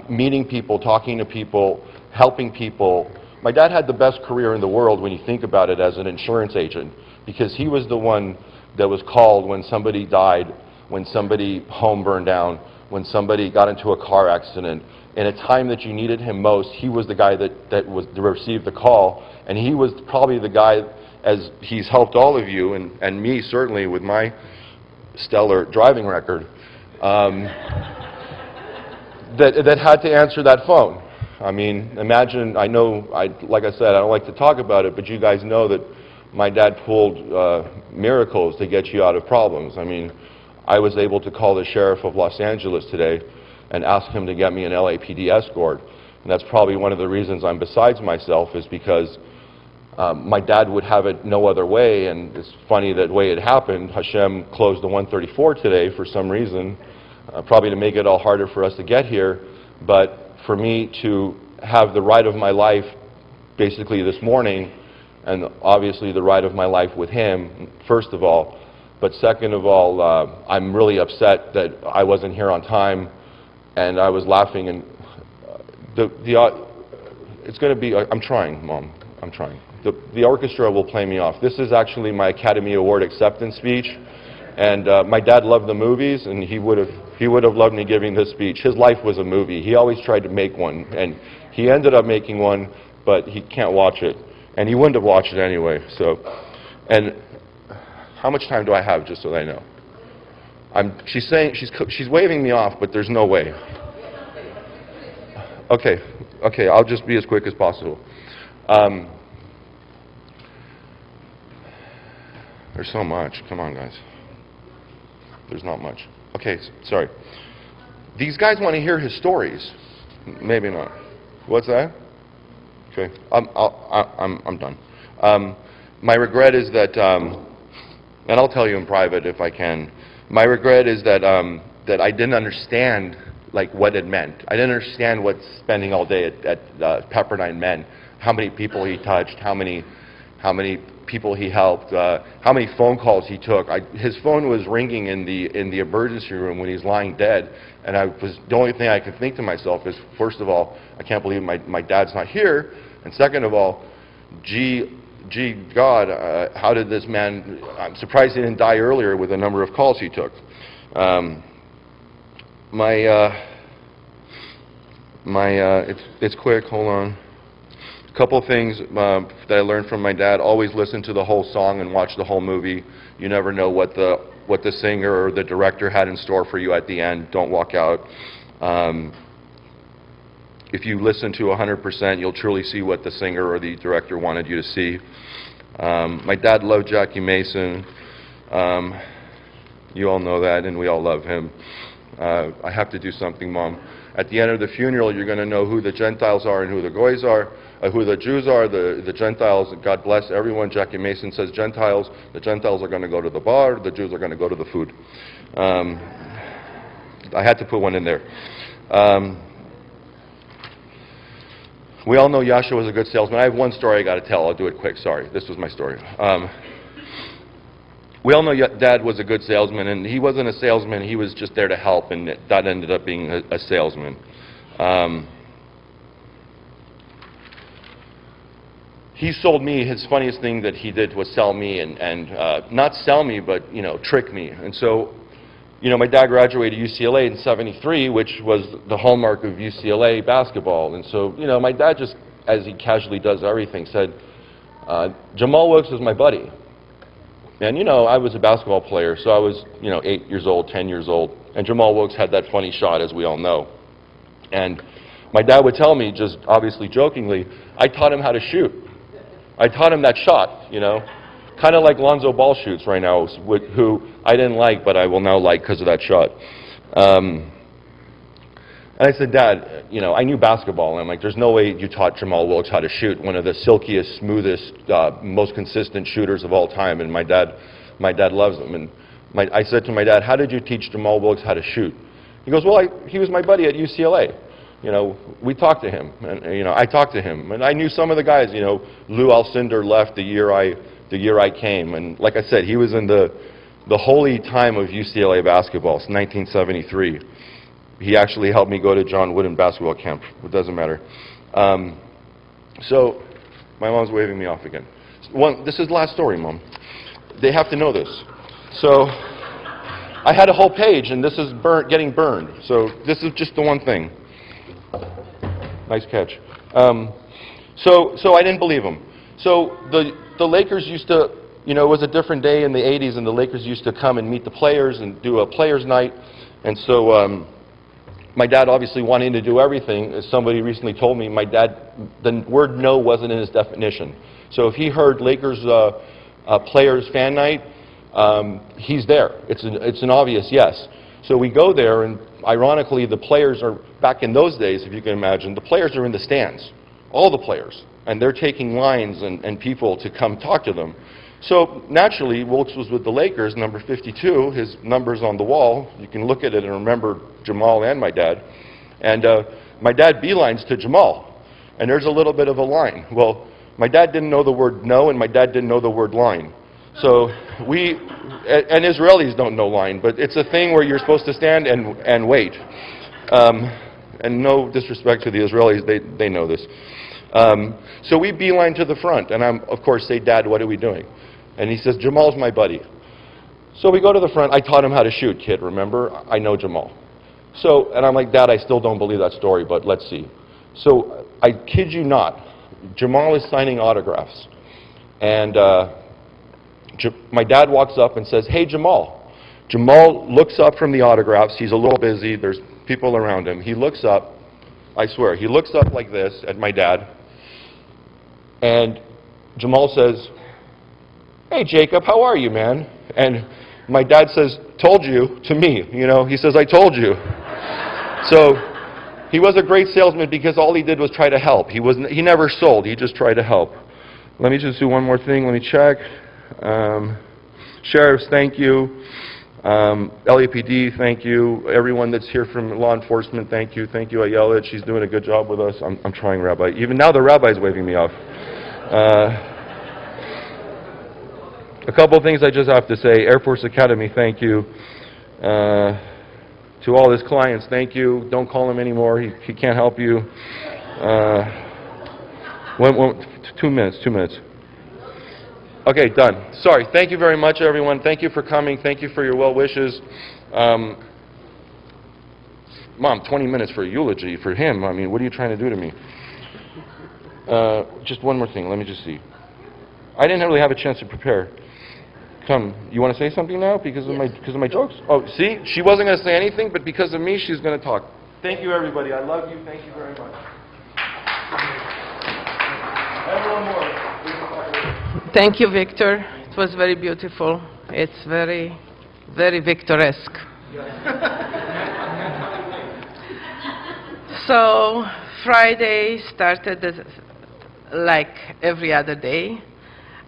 Speaker 4: meeting people, talking to people, helping people. My dad had the best career in the world when you think about it as an insurance agent, because he was the one that was called when somebody died, when somebody home burned down, when somebody got into a car accident. In a time that you needed him most, he was the guy that received the call, and he was probably the guy, as he's helped all of you, and me certainly with my stellar driving record, that had to answer that phone. I mean, imagine, like I said, I don't like to talk about it, but you guys know that my dad pulled miracles to get you out of problems. I mean, I was able to call the sheriff of Los Angeles today and ask him to get me an LAPD escort. And that's probably one of the reasons I'm besides myself, is because my dad would have it no other way. And it's funny that way it happened. Hashem closed the 134 today for some reason, probably to make it all harder for us to get here. But for me to have the ride of my life basically this morning, and obviously the ride of my life with him, first of all, but second of all, I'm really upset that I wasn't here on time. And I was laughing, and it's going to be, I'm trying, Mom, I'm trying. The orchestra will play me off. This is actually my Academy Award acceptance speech, and my dad loved the movies, and he would have loved me giving this speech. His life was a movie. He always tried to make one, and he ended up making one, but he can't watch it, and he wouldn't have watched it anyway. So, and how much time do I have, just so I know? She's saying, she's waving me off, but there's no way. Okay, I'll just be as quick as possible. There's so much. Come on, guys. There's not much. Okay, sorry. These guys want to hear his stories. Maybe not. What's that? Okay, I'm done. My regret is that, and I'll tell you in private if I can. My regret is that that I didn't understand what it meant. I didn't understand what spending all day at Pepperdine meant. How many people he touched, how many people he helped, how many phone calls he took. His phone was ringing in the emergency room when he's lying dead, and the only thing I could think to myself is, first of all, I can't believe my dad's not here, and second of all, gee God, how did this man, I'm surprised he didn't die earlier with the number of calls he took. It's quick, hold on. A couple things that I learned from my dad: always listen to the whole song and watch the whole movie. You never know what the singer or the director had in store for you at the end. Don't walk out. If you listen to 100%, you'll truly see what the singer or the director wanted you to see. My dad loved Jackie Mason. You all know that, and we all love him. I have to do something, Mom. At the end of the funeral, you're going to know who the Gentiles are and who the Goys are, who the Jews are, the Gentiles. God bless everyone. Jackie Mason says Gentiles. The Gentiles are going to go to the bar. The Jews are going to go to the food. I had to put one in there. We all know Yasha was a good salesman. I have one story I got to tell. I'll do it quick. Sorry. This was my story. We all know Dad was a good salesman, and he wasn't a salesman. He was just there to help, and that ended up being a salesman. He sold me. His funniest thing that he did was sell me, and not sell me, but, you know, trick me. And so, you know, my dad graduated UCLA in '73, which was the hallmark of UCLA basketball. And so, you know, my dad just, as he casually does everything, said, Jamal Wilkes is my buddy. And, you know, I was a basketball player, so I was, you know, 8 years old, 10 years old. And Jamal Wilkes had that funny shot, as we all know. And my dad would tell me, just obviously jokingly, I taught him how to shoot. I taught him that shot, you know. Kind of like Lonzo Ball shoots right now, who I didn't like, but I will now like because of that shot. And I said, Dad, you know, I knew basketball, and I'm like, there's no way you taught Jamal Wilkes how to shoot, one of the silkiest, smoothest, most consistent shooters of all time, and my dad loves him. And I said to my dad, how did you teach Jamal Wilkes how to shoot? He goes, well, he was my buddy at UCLA. You know, we talked to him, and, you know, I talked to him, and I knew some of the guys. You know, Lou Alcindor left the year I came, and like I said, he was in the holy time of UCLA basketball, since 1973. He actually helped me go to John Wooden basketball camp. It doesn't matter. So, my mom's waving me off again. This is the last story, Mom. They have to know this. So, I had a whole page, and this is getting burned. So, this is just the one thing. Nice catch. So I didn't believe him. So, the Lakers used to, you know, it was a different day in the 80s, and the Lakers used to come and meet the players and do a players' night. And so, my dad obviously wanting to do everything. As somebody recently told me, my dad, the word no wasn't in his definition. So if he heard Lakers players fan night, he's there. It's an obvious yes. So we go there, and ironically, the players are, back in those days, if you can imagine, the players are in the stands, all the players, and they're taking lines and people to come talk to them. So naturally, Wilkes was with the Lakers, number 52, his number's on the wall. You can look at it and remember Jamal and my dad. And my dad beelines to Jamal, and there's a little bit of a line. Well, my dad didn't know the word no, and my dad didn't know the word line. So and Israelis don't know line, but it's a thing where you're supposed to stand and wait. And no disrespect to the Israelis, they know this. So we beeline to the front, and I'm, of course, say, Dad, what are we doing? And he says, Jamal's my buddy. So we go to the front. I taught him how to shoot, kid, remember? I know Jamal. So, and I'm like, Dad, I still don't believe that story, but let's see. So, I kid you not, Jamal is signing autographs. And my dad walks up and says, hey, Jamal. Jamal looks up from the autographs. He's a little busy. There's people around him. He looks up. I swear, he looks up like this at my dad. And Jamal says, hey, Jacob, how are you, man? And my dad says, told you, to me, you know. He says, I told you. So he was a great salesman because all he did was try to help. He never sold. He just tried to help. Let me just do one more thing. Let me check. Sheriffs, thank you. LAPD, thank you. Everyone that's here from law enforcement, thank you. Thank you, Ayala. She's doing a good job with us. I'm trying, Rabbi. Even now the rabbi's waving me off. A couple things I just have to say. Air Force Academy, thank you. To all his clients, thank you. Don't call him anymore. He can't help you. 2 minutes. Okay, done. Sorry. Thank you very much, everyone. Thank you for coming. Thank you for your well wishes. Mom, 20 minutes for a eulogy for him. I mean, what are you trying to do to me? Just one more thing. Let me just see. I didn't really have a chance to prepare. Come, you want to say something now because of my jokes? Oh, see, she wasn't going to say anything, but because of me, she's going to talk. Thank you, everybody. I love you. Thank you very much. Everyone more.
Speaker 6: Thank you, Victor. It was very beautiful. It's very, very Victoresque. So Friday started like every other day.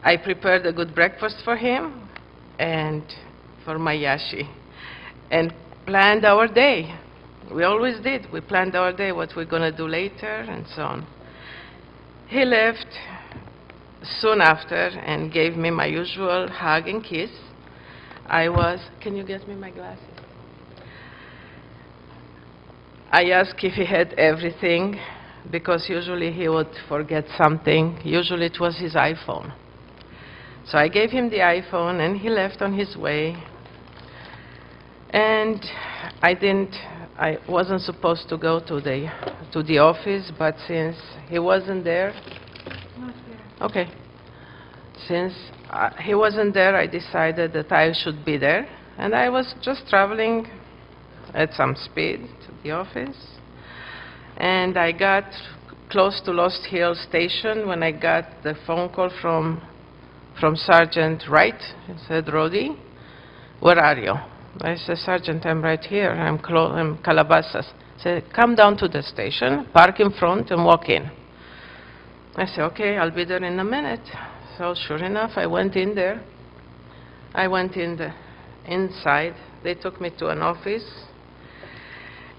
Speaker 6: I prepared a good breakfast for him and for my Yashi and planned our day. We always did. We planned our day, what we're going to do later and so on. He left soon after and gave me my usual hug and kiss. Can you get me my glasses? I asked if he had everything, because usually he would forget something. Usually it was his iPhone. So I gave him the iPhone, and he left on his way. And I wasn't supposed to go to the office, but since he wasn't there, okay. Since he wasn't there, I decided that I should be there. And I was just traveling at some speed to the office. And I got close to Lost Hill Station when I got the phone call from Sergeant Wright. He said, "Rodi, where are you?" I said, "Sergeant, I'm right here. I'm Calabasas." He said, "Come down to the station, park in front, and walk in." I said, "Okay, I'll be there in a minute." So sure enough, I went in there. I went inside. They took me to an office.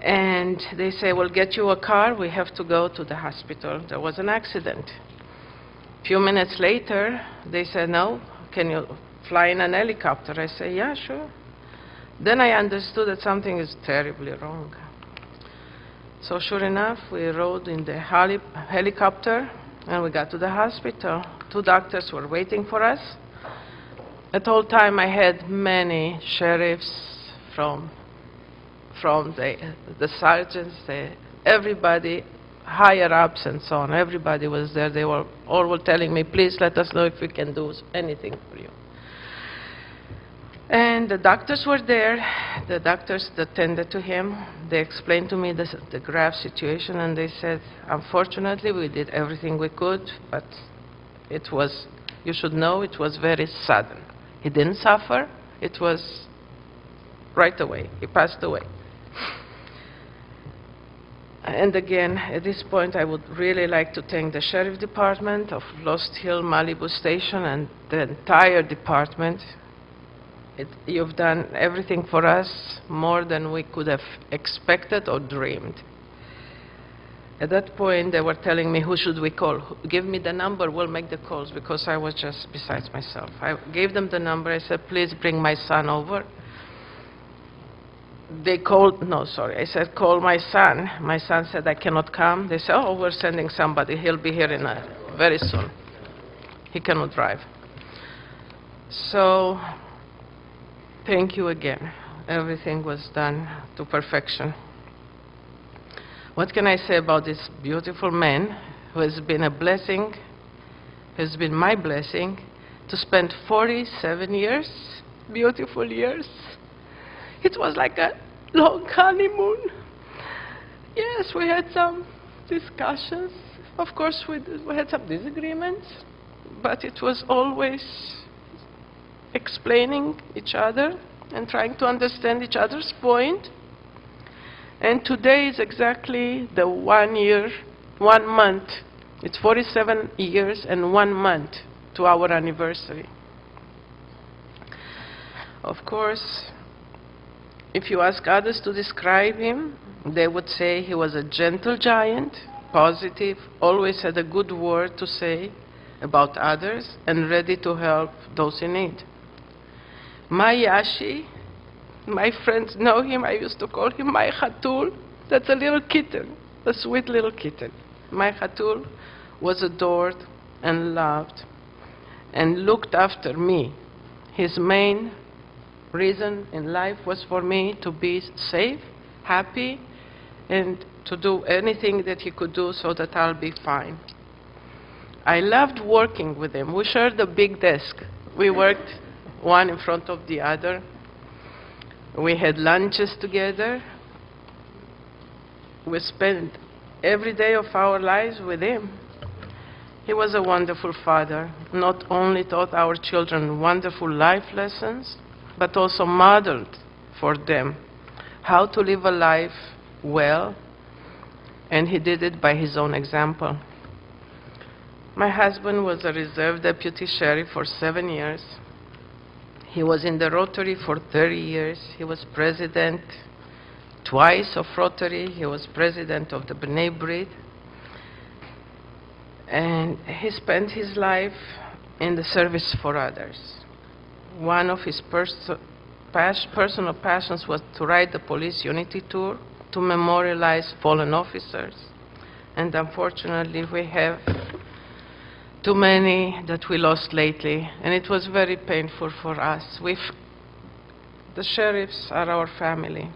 Speaker 6: And they say, "We'll get you a car. We have to go to the hospital. There was an accident." A few minutes later, they said, "No, can you fly in an helicopter?" I said, "Yeah, sure." Then I understood that something is terribly wrong. So sure enough, we rode in the helicopter, and we got to the hospital. 2 doctors were waiting for us. At all time, I had many sheriffs from the sergeants, everybody, higher-ups and so on. Everybody was there. They were all telling me, "Please let us know if we can do anything for you." And the doctors were there. The doctors attended to him. They explained to me the grave situation, and they said, "Unfortunately, we did everything we could, but you should know, it was very sudden. He didn't suffer. It was right away. He passed away." And again, at this point, I would really like to thank the Sheriff Department of Lost Hill Malibu Station and the entire department. You've done everything for us, more than we could have expected or dreamed. At that point, they were telling me, "Who should we call? Give me the number, we'll make the calls," because I was just besides myself. I gave them the number. I said, "Please bring my son over." They called, no, sorry, I said, "Call my son." My son said, "I cannot come." They said, "Oh, we're sending somebody. He'll be here very soon. He cannot drive." So, thank you again. Everything was done to perfection. What can I say about this beautiful man who has been a blessing, has been my blessing, to spend 47 years, beautiful years. It was like a long honeymoon. Yes, we had some discussions. Of course, we had some disagreements, but it was always explaining each other and trying to understand each other's point. And today is exactly the 1 year, 1 month. It's 47 years and 1 month to our anniversary. Of course, if you ask others to describe him, they would say he was a gentle giant, positive, always had a good word to say about others, and ready to help those in need. My Yashi, my friends know him. I used to call him my Khatul. That's a little kitten, a sweet little kitten. My Khatul was adored and loved and looked after me. His main reason in life was for me to be safe, happy, and to do anything that he could do so that I'll be fine. I loved working with him. We shared a big desk. We worked one in front of the other. We had lunches together. We spent every day of our lives with him. He was a wonderful father, not only taught our children wonderful life lessons, but also modeled for them how to live a life well, and he did it by his own example. My husband was a reserve deputy sheriff for 7 years. He was in the Rotary for 30 years. He was president twice of Rotary. He was president of the B'nai B'rith. And he spent his life in the service for others. One of his personal passions was to ride the police unity tour to memorialize fallen officers. And unfortunately, we have too many that we lost lately, and it was very painful for us. The sheriffs are our family.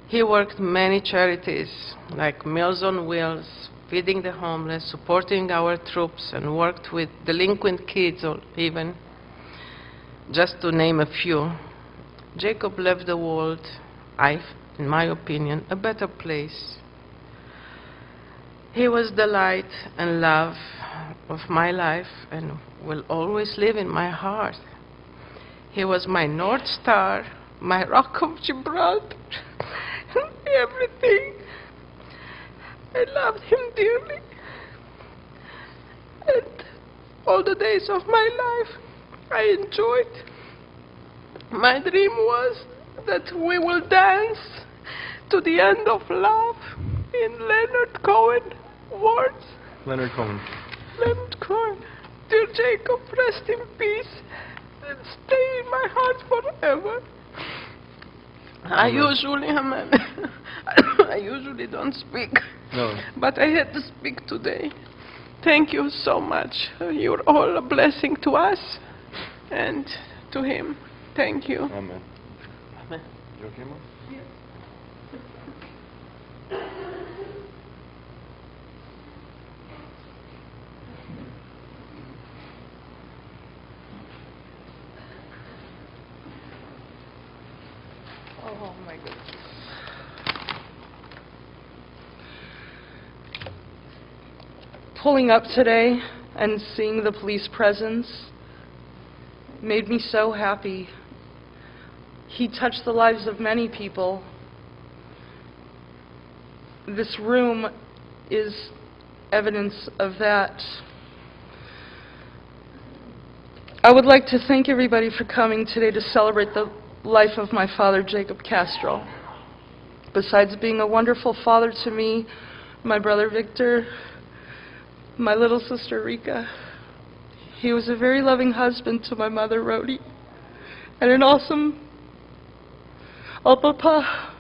Speaker 6: He worked many charities, like Meals on Wheels, feeding the homeless, supporting our troops, and worked with delinquent kids even, just to name a few. Jacob left the world, in my opinion, a better place. He was the light and love of my life and will always live in my heart. He was my North Star, my Rock of Gibraltar, everything. I loved him dearly. And all the days of my life, I enjoyed. My dream was that we will dance to the end of love in Leonard Cohen words.
Speaker 3: Leonard Cohen.
Speaker 6: Leonard Cohen. Dear Jacob, rest in peace and stay in my heart forever. I usually don't speak,
Speaker 3: No.
Speaker 6: but I had to speak today. Thank you so much. You're all a blessing to us and to him. Thank you.
Speaker 4: Amen.
Speaker 6: Amen.
Speaker 4: You okay, Mom?
Speaker 6: Oh my goodness.
Speaker 7: Pulling up today and seeing the police presence made me so happy. He touched the lives of many people. This room is evidence of that. I would like to thank everybody for coming today to celebrate the life of my father, Jacob Castro. Besides being a wonderful father to me, my brother Victor, my little sister Rika, he was a very loving husband to my mother Rhody, and an awesome papa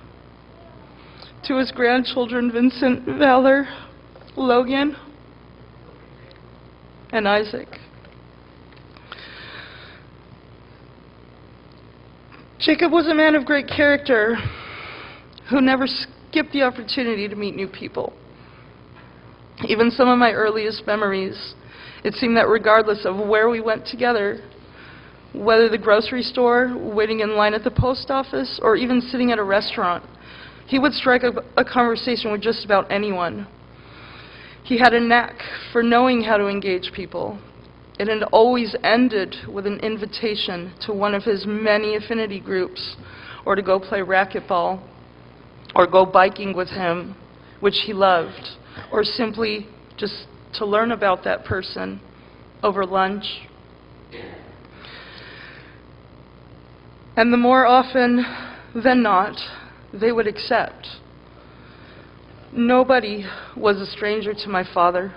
Speaker 7: to his grandchildren Vincent, Valor, Logan, and Isaac. Jacob was a man of great character who never skipped the opportunity to meet new people. Even some of my earliest memories, it seemed that regardless of where we went together, whether the grocery store, waiting in line at the post office, or even sitting at a restaurant, he would strike a conversation with just about anyone. He had a knack for knowing how to engage people. It had always ended with an invitation to one of his many affinity groups, or to go play racquetball, or go biking with him, which he loved, or simply just to learn about that person over lunch. And the more often than not, they would accept. Nobody was a stranger to my father.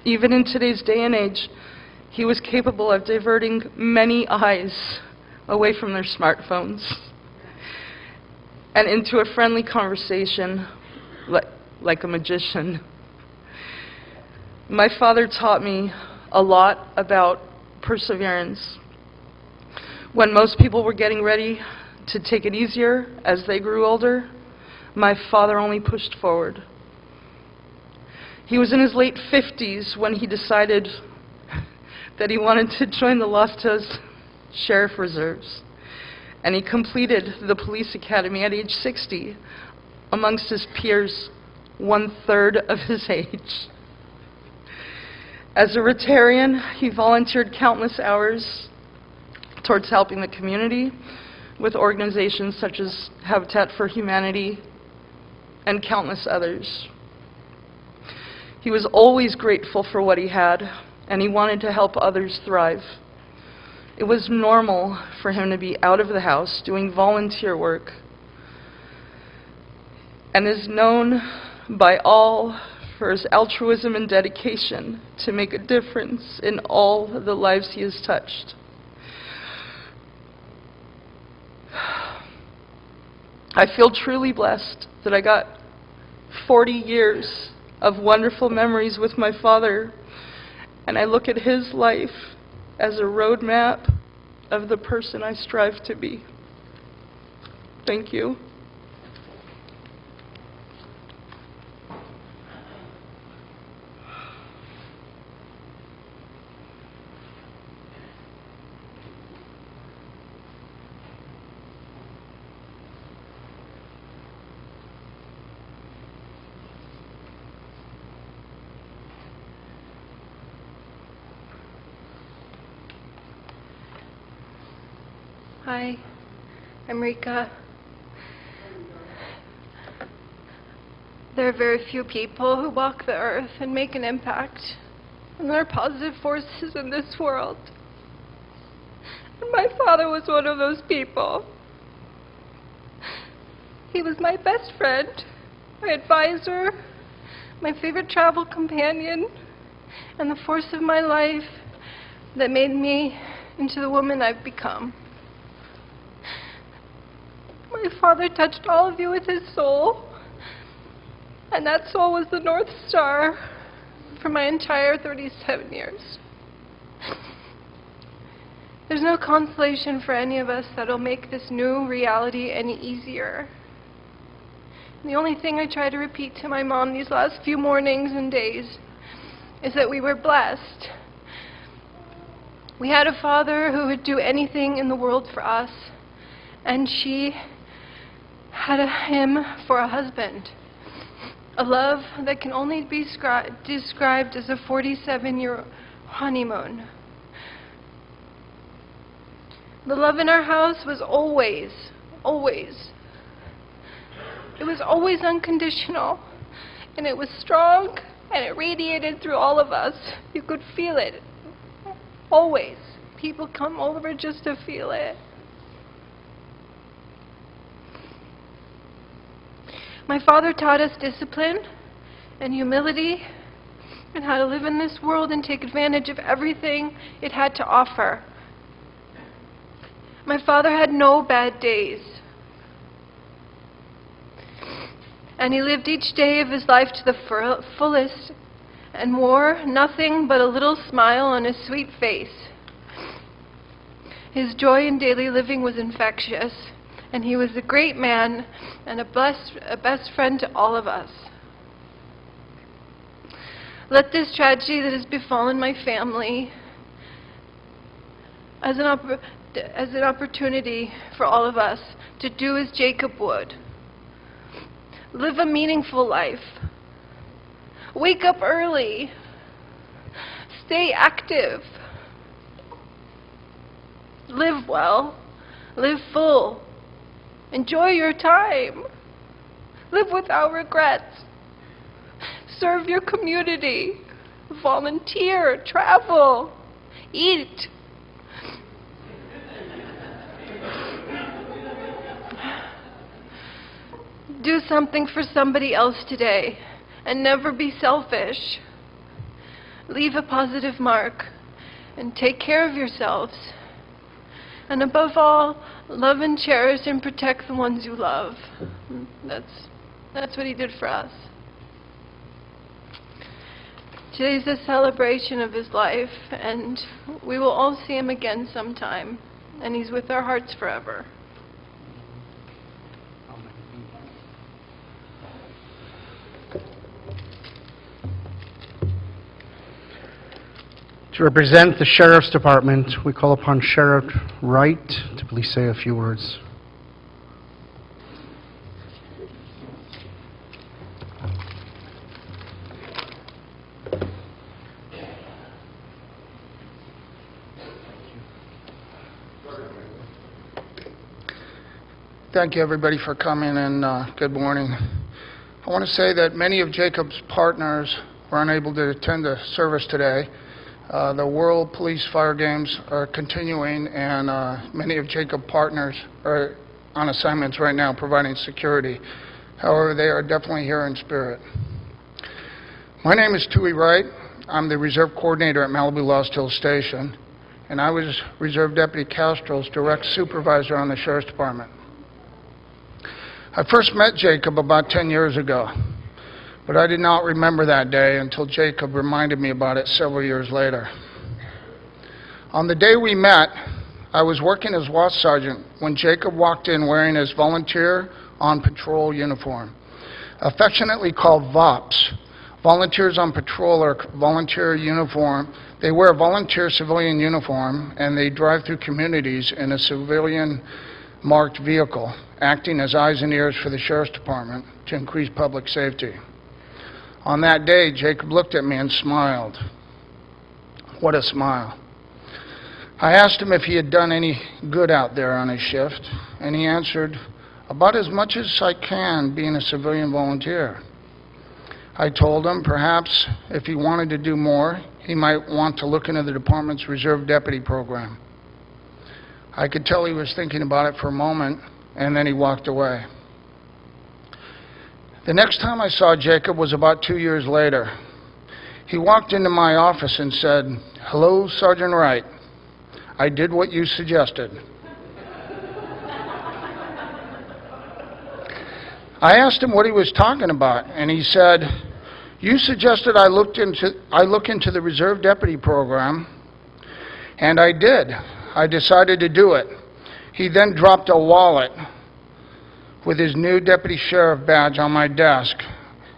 Speaker 7: Even in today's day and age, he was capable of diverting many eyes away from their smartphones and into a friendly conversation like a magician. My father taught me a lot about perseverance. When most people were getting ready to take it easier as they grew older, my father only pushed forward. He was in his late 50s when he decided that he wanted to join the Los Angeles Sheriff Reserves, and he completed the police academy at age 60 amongst his peers, 1/3 of his age. As a Rotarian, he volunteered countless hours towards helping the community with organizations such as Habitat for Humanity and countless others. He was always grateful for what he had, and he wanted to help others thrive. It was normal for him to be out of the house doing volunteer work, and is known by all for his altruism and dedication to make a difference in all the lives he has touched. I feel truly blessed that I got 40 years of wonderful memories with my father, and I look at his life as a roadmap of the person I strive to be. Thank you.
Speaker 8: Hi, I'm Rika. There are very few people who walk the earth and make an impact, and there are positive forces in this world. And my father was one of those people. He was my best friend, my advisor, my favorite travel companion, and the force of my life that made me into the woman I've become. My father touched all of you with his soul, and that soul was the North Star for my entire 37 years. There's no consolation for any of us that'll make this new reality any easier. The only thing I try to repeat to my mom these last few mornings and days is that we were blessed. We had a father who would do anything in the world for us, and she had him for a husband. A love that can only be described as a 47-year honeymoon. The love in our house was always unconditional, and it was strong, and it radiated through all of us. You could feel it. Always. People come over just to feel it. My father taught us discipline and humility and how to live in this world and take advantage of everything it had to offer. My father had no bad days. And he lived each day of his life to the fullest and wore nothing but a little smile on his sweet face. His joy in daily living was infectious, and he was a great man and a best friend to all of us. Let this tragedy that has befallen my family as an opportunity for all of us to do as Jacob would. Live a meaningful life. Wake up early. Stay active. Live well. Live full. Enjoy your time. Live without regrets. Serve your community. Volunteer. Travel. Eat. Do something for somebody else today, and never be selfish. Leave a positive mark, and take care of yourselves. And above all, love and cherish and protect the ones you love. That's what he did for us. Today's a celebration of his life, and we will all see him again sometime, and he's with our hearts forever.
Speaker 5: To represent the Sheriff's Department, we call upon Sheriff Wright to please say a few words.
Speaker 9: Thank you, everybody, for coming, and good morning. I want to say that many of Jacob's partners were unable to attend the service today. The World Police Fire Games are continuing, and many of Jacob's partners are on assignments right now providing security. However, they are definitely here in spirit. My name is Tui Wright. I'm the Reserve Coordinator at Malibu Lost Hills Station, and I was Reserve Deputy Castro's direct supervisor on the Sheriff's Department. I first met Jacob about 10 years ago, but I did not remember that day until Jacob reminded me about it several years later. On the day we met, I was working as watch sergeant when Jacob walked in wearing his volunteer on patrol uniform, affectionately called VOPS. Volunteers on patrol are volunteer uniform. They wear a volunteer civilian uniform, and they drive through communities in a civilian marked vehicle, acting as eyes and ears for the Sheriff's Department to increase public safety. On that day, Jacob looked at me and smiled. What a smile. I asked him if he had done any good out there on his shift, and he answered, about as much as I can being a civilian volunteer. I told him perhaps if he wanted to do more, he might want to look into the department's Reserve Deputy program. I could tell he was thinking about it for a moment, and then he walked away. The next time I saw Jacob was about 2 years later. He walked into my office and said, "Hello, Sergeant Wright. I did what you suggested." I asked him what he was talking about, and he said, "You suggested I look into the Reserve Deputy program, and I did. I decided to do it." He then dropped a wallet with his new deputy sheriff badge on my desk,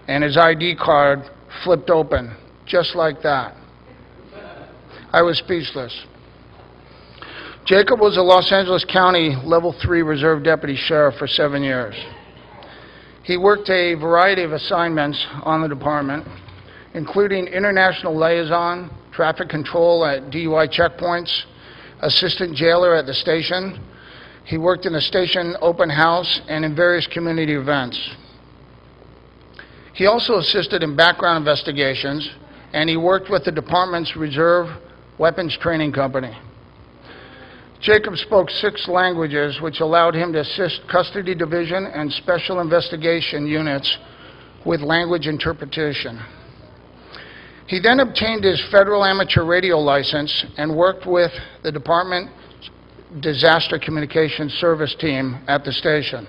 Speaker 9: and his ID card flipped open, just like that. I was speechless. Jacob was a Los Angeles County Level 3 Reserve Deputy Sheriff for 7 years. He worked a variety of assignments on the department, including international liaison, traffic control at DUI checkpoints, assistant jailer at the station. He worked in the station open house and in various community events. He also assisted in background investigations, and he worked with the department's Reserve Weapons Training Company. Jacob spoke 6 languages, which allowed him to assist custody division and special investigation units with language interpretation. He then obtained his federal amateur radio license and worked with the department disaster communications service team at the station.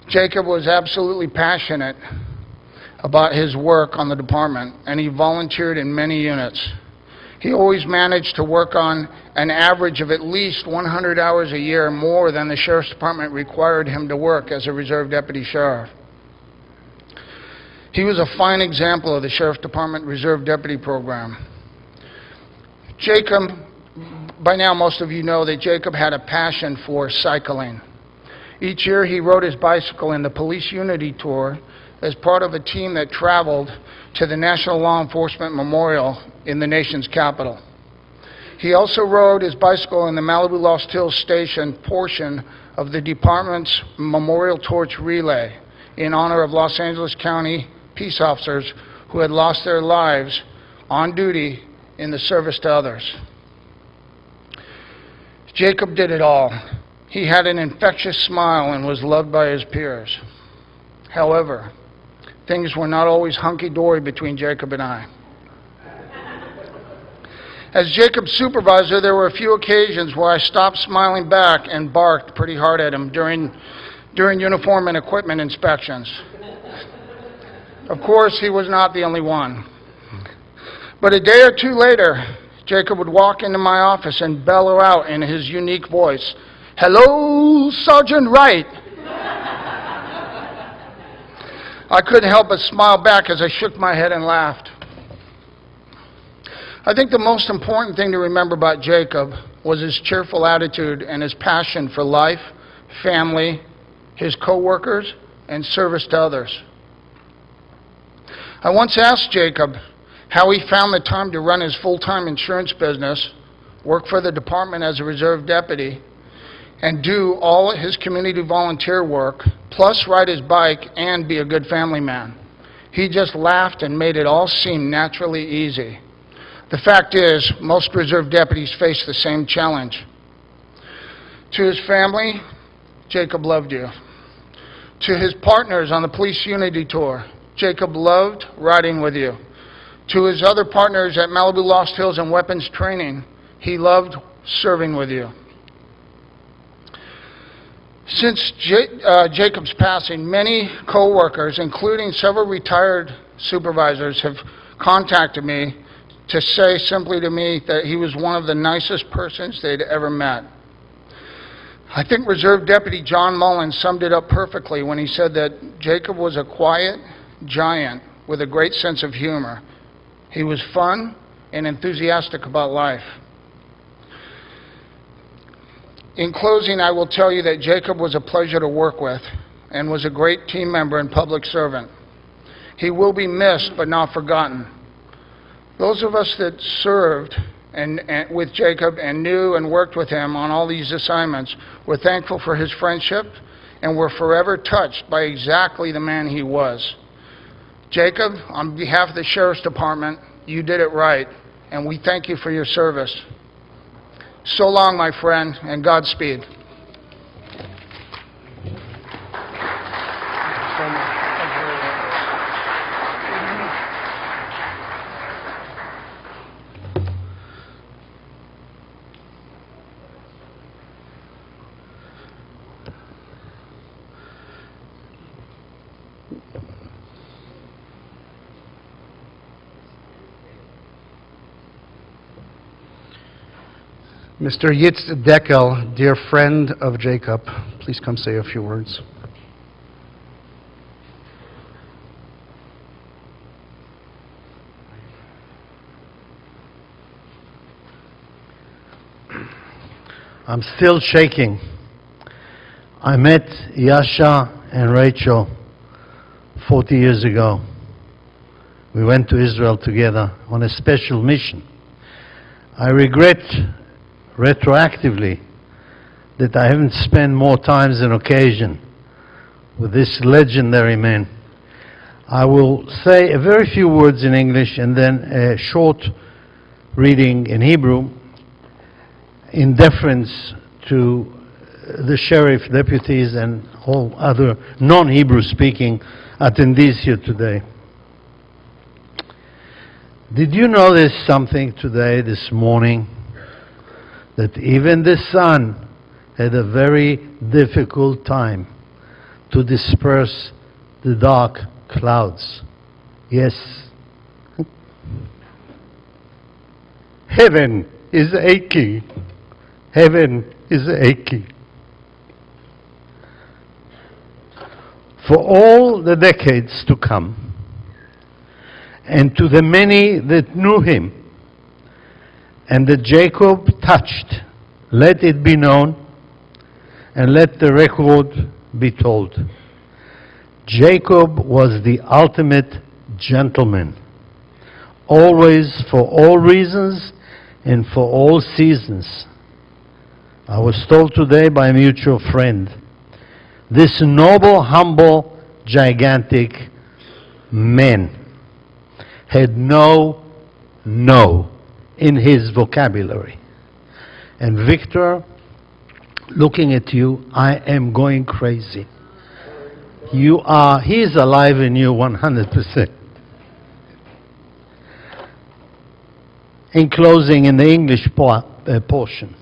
Speaker 9: Jacob was absolutely passionate about his work on the department, and he volunteered in many units. He always managed to work on an average of at least 100 hours a year more than the Sheriff's Department required him to work as a Reserve Deputy Sheriff. He was a fine example of the Sheriff's Department Reserve Deputy program. Jacob, by now most of you know that Jacob had a passion for cycling. Each year he rode his bicycle in the Police Unity Tour as part of a team that traveled to the National Law Enforcement Memorial in the nation's capital. He also rode his bicycle in the Malibu Lost Hills Station portion of the department's Memorial Torch Relay in honor of Los Angeles County peace officers who had lost their lives on duty in the service to others. Jacob did it all. He had an infectious smile and was loved by his peers. However, things were not always hunky-dory between Jacob and I. As Jacob's supervisor, there were a few occasions where I stopped smiling back and barked pretty hard at him during uniform and equipment inspections. Of course, he was not the only one. But a day or two later, Jacob would walk into my office and bellow out in his unique voice, "Hello, Sergeant Wright." I couldn't help but smile back as I shook my head and laughed. I think the most important thing to remember about Jacob was his cheerful attitude and his passion for life, family, his co-workers, and service to others. I once asked Jacob how he found the time to run his full-time insurance business, work for the department as a reserve deputy, and do all his community volunteer work, plus ride his bike and be a good family man. He just laughed and made it all seem naturally easy. The fact is, most reserve deputies face the same challenge. To his family, Jacob loved you. To his partners on the police unity tour, Jacob loved riding with you. To his other partners at Malibu Lost Hills and weapons training, he loved serving with you. Since Jacob's passing, many co-workers, including several retired supervisors, have contacted me to say simply to me that he was one of the nicest persons they'd ever met. I think Reserve Deputy John Mullins summed it up perfectly when he said that Jacob was a quiet giant with a great sense of humor. He was fun and enthusiastic about life. In closing, I will tell you that Jacob was a pleasure to work with and was a great team member and public servant. He will be missed but not forgotten. Those of us that served with Jacob and knew and worked with him on all these assignments were thankful for his friendship and were forever touched by exactly the man he was. Jacob, on behalf of the Sheriff's Department, you did it right, and we thank you for your service. So long, my friend, and Godspeed.
Speaker 5: Mr. Yitz Deckel, dear friend of Jacob, please come say a few words. I'm still shaking. I met Yasha and Rachel 40 years ago. We went to Israel together on a special mission. I regret retroactively that I haven't spent more times and occasion with this legendary man. I will say a very few words in English and then a short reading in Hebrew in deference to the sheriff deputies and all other non-Hebrew speaking attendees here today. Did you notice something today, this morning, that even the sun had a very difficult time to disperse the dark clouds? Yes. Heaven is aching. Heaven is aching. For all the decades to come, and to the many that knew him, and that Jacob touched, let it be known, and let the record be told. Jacob was the ultimate gentleman, always, for all reasons, and for all seasons. I was told today by a mutual friend, this noble, humble, gigantic man had no in his vocabulary. And Victor, looking at you, I am going crazy. He is alive in you 100%. In closing, in the English portion,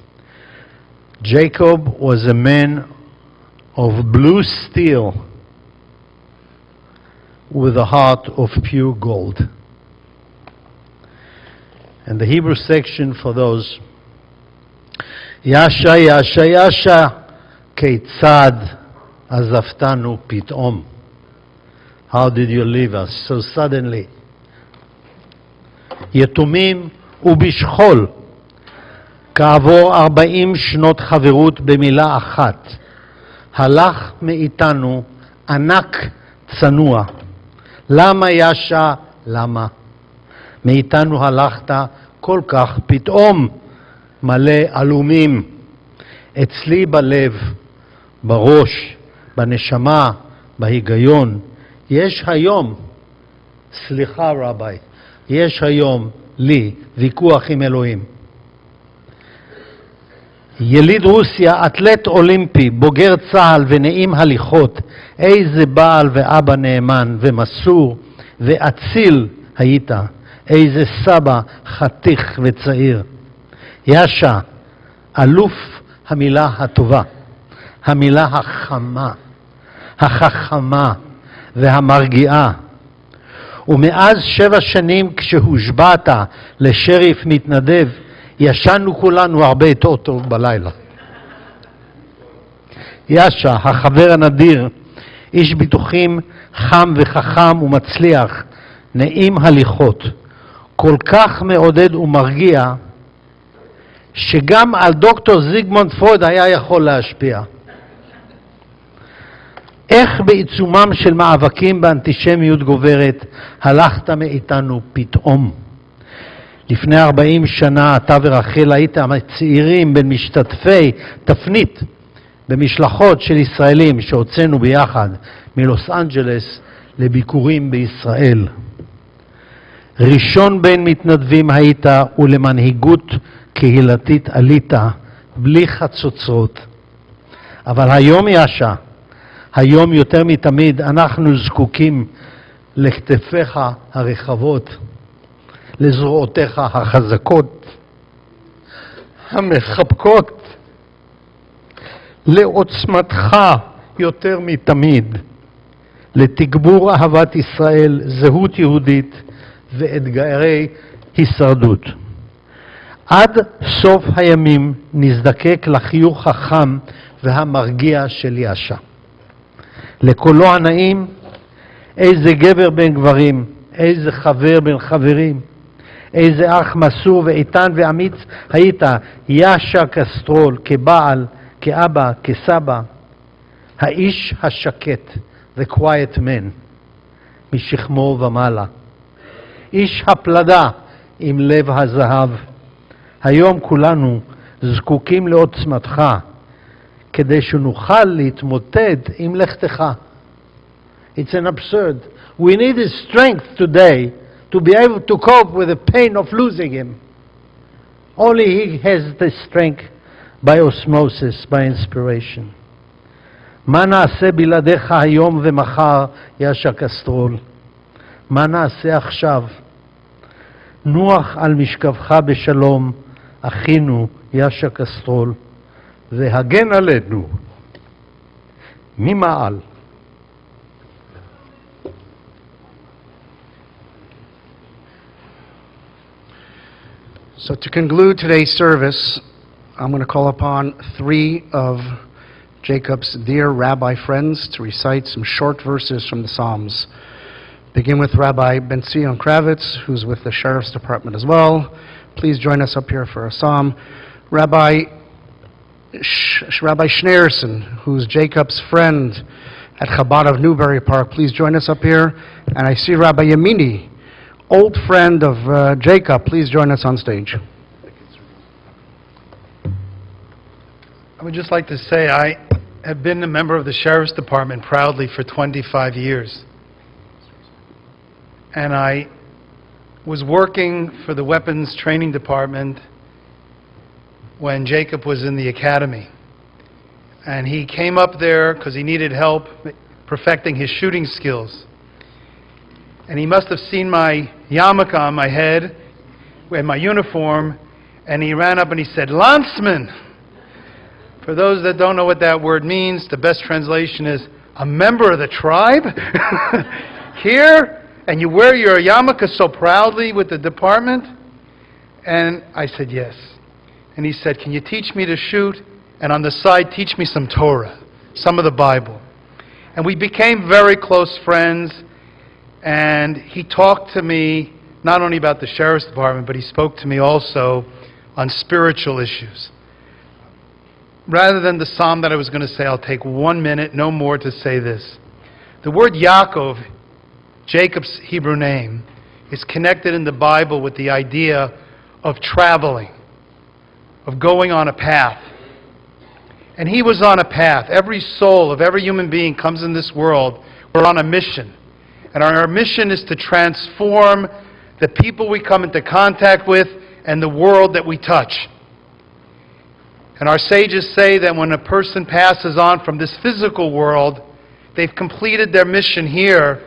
Speaker 5: Jacob was a man of blue steel with a heart of pure gold. And the Hebrew section for those, Yasha, Yasha, Yasha, Keitzad Azaftanu Pitom. How did you leave us so suddenly? Yetumim ובשכול. כעבור 40 שנות חברות במילה אחת, הלך מאיתנו ענק צנוע. למה ישע? למה? מאיתנו הלכת כל כך פתאום, מלא עלומים. אצלי בלב, בראש, בנשמה, בהיגיון, יש היום, סליחה רבי, יש היום לי ויכוח עם אלוהים. יליד רוסיה, אתלט אולימפי, בוגר צה"ל ונעים הליכות, איזה בעל ואבא נאמן ומסור ואציל היית, איזה סבא חתיך וצעיר. ישע, אלוף המילה הטובה, המילה החמה, החכמה והמרגיעה. ומאז 7 שנים כשהושבעת לשריף מתנדב, ישנו כולנו הרבה יותר טוב בלילה. ישע, החבר הנדיר, איש ביטוחים חם וחכם ומצליח, נעים הליכות, כל כך מעודד ומרגיע, שגם על דוקטור זיגמונד פרויד היה יכול להשפיע. איך בעיצומם של מאבקים באנטישמיות גוברת, הלכת מאיתנו פתאום? לפני 40 שנה אתה ורחל הייתם הצעירים בין משתתפי תפנית במשלחות של ישראלים שהוצאנו ביחד מלוס אנג'לס לביקורים בישראל. ראשון בין מתנדבים היית ולמנהיגות קהילתית עלית בלי חצוצרות. אבל היום ישע, היום יותר מתמיד אנחנו זקוקים לכתפיך הרחבות, לזרועותיך החזקות, המחבקות, לעוצמתך יותר מתמיד, לתגבור אהבת ישראל, זהות יהודית ואתגרי הישרדות. עד סוף הימים נזדקק לחיוך החם והמרגיע של ישע. לקולו הנעים, איזה גבר בין גברים, איזה חבר בין חברים, איזה אח מסור ואיתן ואמיץ היית, ישע קסטרול, כבעל, כאבא, כסבא, האיש השקט, the quiet man, משכמו ומעלה, איש הפלדה עם לב הזהב. היום כולנו זקוקים לעוצמתך, כדי שנוכל להתמודד עם לכתך. It's an absurd. We need his strength today to be able to cope with the pain of losing him. Only he has the strength by osmosis, by inspiration. מה נעשה בלעדיך היום ומחר, ישע קסטרול? מה נעשה עכשיו? נוח על משכבך בשלום, אחינו ישע קסטרול, והגן עלינו ממעל.
Speaker 10: So to conclude today's service, I'm going to call upon 3 of Jacob's dear rabbi friends to recite some short verses from the Psalms. Begin with Rabbi Ben-Zion Kravitz, who's with the Sheriff's Department as well. Please join us up here for a psalm. Rabbi Schneerson, who's Jacob's friend at Chabad of Newbury Park, please join us up here. And I see Rabbi Yamini, old friend of Jacob, please join us on stage.
Speaker 11: I would just like to say I have been a member of the Sheriff's Department proudly for 25 years. And I was working for the Weapons Training Department when Jacob was in the academy. And he came up there because he needed help perfecting his shooting skills. And he must have seen my yarmulke on my head and my uniform, and he ran up and he said, "Landsman!" For those that don't know what that word means, the best translation is, a member of the tribe? Here? And you wear your yarmulke so proudly with the department? And I said, yes. And he said, can you teach me to shoot? And on the side, teach me some Torah, some of the Bible. And we became very close friends. And he talked to me not only about the Sheriff's Department, but he spoke to me also on spiritual issues. Rather than the psalm that I was going to say, I'll take 1 minute, no more, to say this. The word Yaakov, Jacob's Hebrew name, is connected in the Bible with the idea of traveling, of going on a path. And he was on a path. Every soul of every human being comes in this world. We're on a mission. And our mission is to transform the people we come into contact with and the world that we touch. And our sages say that when a person passes on from this physical world, they've completed their mission here,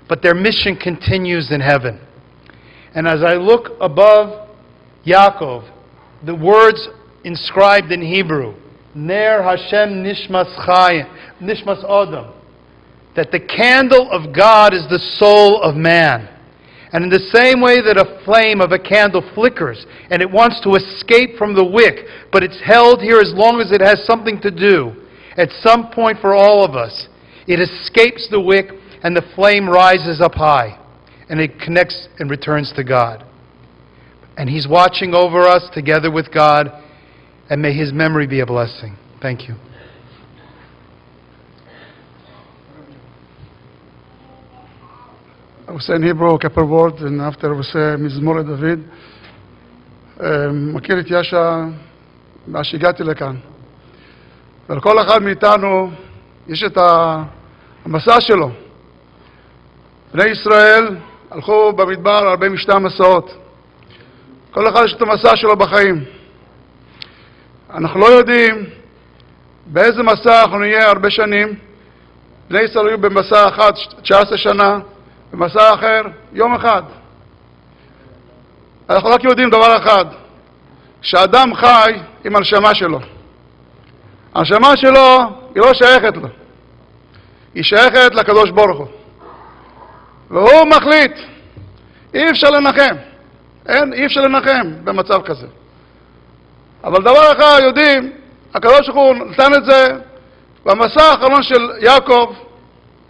Speaker 11: but their mission continues in heaven. And as I look above Yaakov, the words inscribed in Hebrew, Ner Hashem Nishmas Adam, that the candle of God is the soul of man. And in the same way that a flame of a candle flickers and it wants to escape from the wick, but it's held here as long as it has something to do, at some point for all of us, it escapes the wick and the flame rises up high and it connects and returns to God. And He's watching over us together with God, and may His memory be a blessing. Thank you.
Speaker 12: I will say in Hebrew a couple words, and after I will say מזמור לדוד. מכיר את ישע מאז שהגעתי לכאן. ולכל אחד מאיתנו יש את המסע שלו. בני ישראל הלכו במדבר 42 מסעות. כל אחד יש את המסע שלו בחיים. אנחנו לא יודעים באיזה מסע אנחנו נהיה הרבה שנים. בני ישראל היו במסע אחד 19 שנה, במסע אחר יום אחד. אנחנו רק יודעים דבר אחד, כשאדם חי עם הנשמה שלו. הנשמה שלו היא לא שייכת לו, היא שייכת לקדוש ברוך הוא. והוא מחליט, אי אפשר לנחם, אי אפשר לנחם במצב כזה. אבל דבר אחד יודעים, הקדוש ברוך הוא נתן את זה, והמסע האחרון של יעקב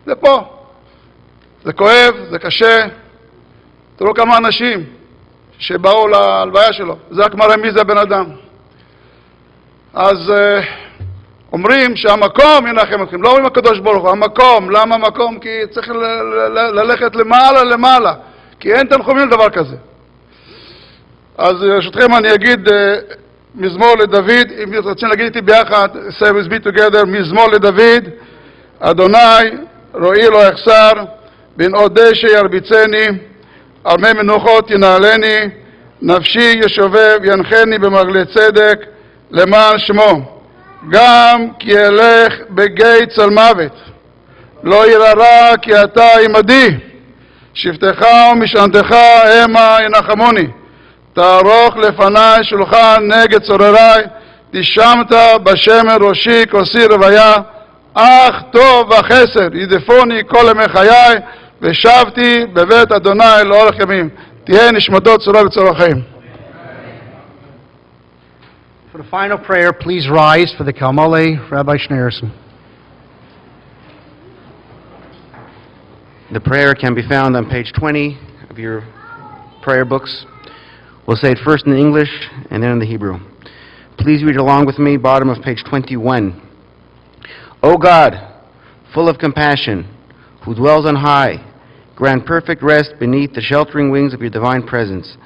Speaker 12: זה פה. זה כואב, זה קשה. תראו כמה אנשים שבאו להלוויה שלו, זה רק מראה מי זה הבן אדם. אז אומרים שהמקום ינחם אתכם, לא אומרים הקדוש ברוך הוא, המקום. למה המקום? כי צריך ללכת למעלה, כי אין תנחומים לדבר כזה. אז ברשותכם אני אגיד מזמור לדוד, אם רוצים להגיד איתי ביחד, say with me together, מזמור לדוד, אדוני רואי לא יחסר, בנאות דשא ירביצני, על מי מנוחות ינעלני, נפשי ישובב ינחני במרגלי צדק, למען שמו. גם כי אלך בגיא צל מוות, לא ירא רע כי אתה עמדי, שבטך ומשענתך המה ינחמוני. תערוך לפני שולחן נגד צורריי, תשמת בשמן ראשי כוסי רוויה, אך טוב וחסד ידפוני כל ימי חיי, ושבתי בבית אדוני לאורך ימים. תהיה נשמתו צרורה בצרור החיים.
Speaker 10: For the final prayer, please rise for the Kalmale, Rabbi Schneerson.
Speaker 13: The prayer can be found on page 20 of your prayer books. We'll say it first in English and then in the Hebrew. Please read along with me, bottom of page 21. O God, full of compassion, who dwells on high, grant perfect rest beneath the sheltering wings of your divine presence,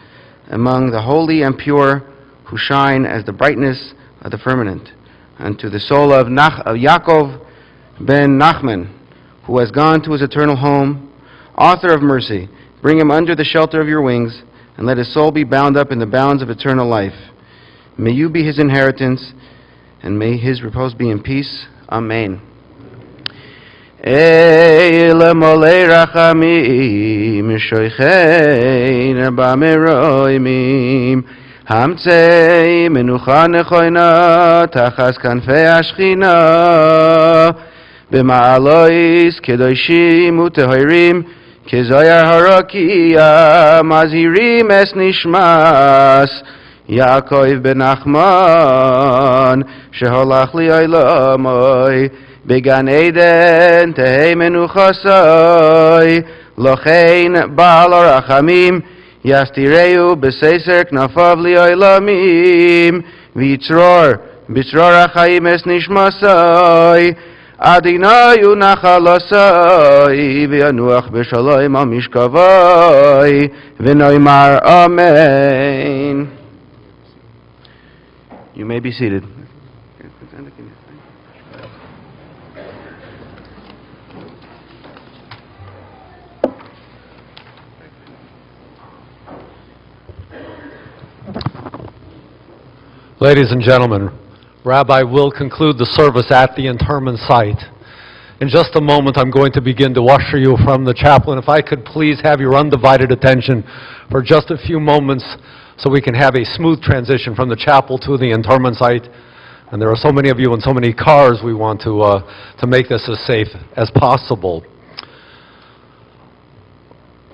Speaker 13: among the holy and pure who shine as the brightness of the firmament, unto the soul of Yaakov ben Nachman, who has gone to his eternal home. Author of mercy, bring him under the shelter of your wings, and let his soul be bound up in the bounds of eternal life. May you be his inheritance, and may his repose be in peace. Amen. Eile molei rachamim, shoichein b'meroimim, hamtzei menucha nechoina, tachas kanfei hashchina, b'ma'alois kedoshim utehoirim, kezoyar harakia, mazirim es nishmas, Yaakov ben Nachman, sheholach li olamoi, began Eden tehei menuchasoi, lochein baal harachamim, יסתירהו בססר כנפיו לעולמים, ויצרור בצרור החיים אס נשמסי, אדוני הוא נחלתי, וינוח בשלום על משכבי, ונאמר אמן. You may be seated.
Speaker 2: Ladies and gentlemen, Rabbi will conclude the service at the interment site. In just a moment, I'm going to begin to usher you from the chapel, and if I could please have your undivided attention for just a few moments so we can have a smooth transition from the chapel to the interment site. And there are so many of you and so many cars, we want to make this as safe as possible.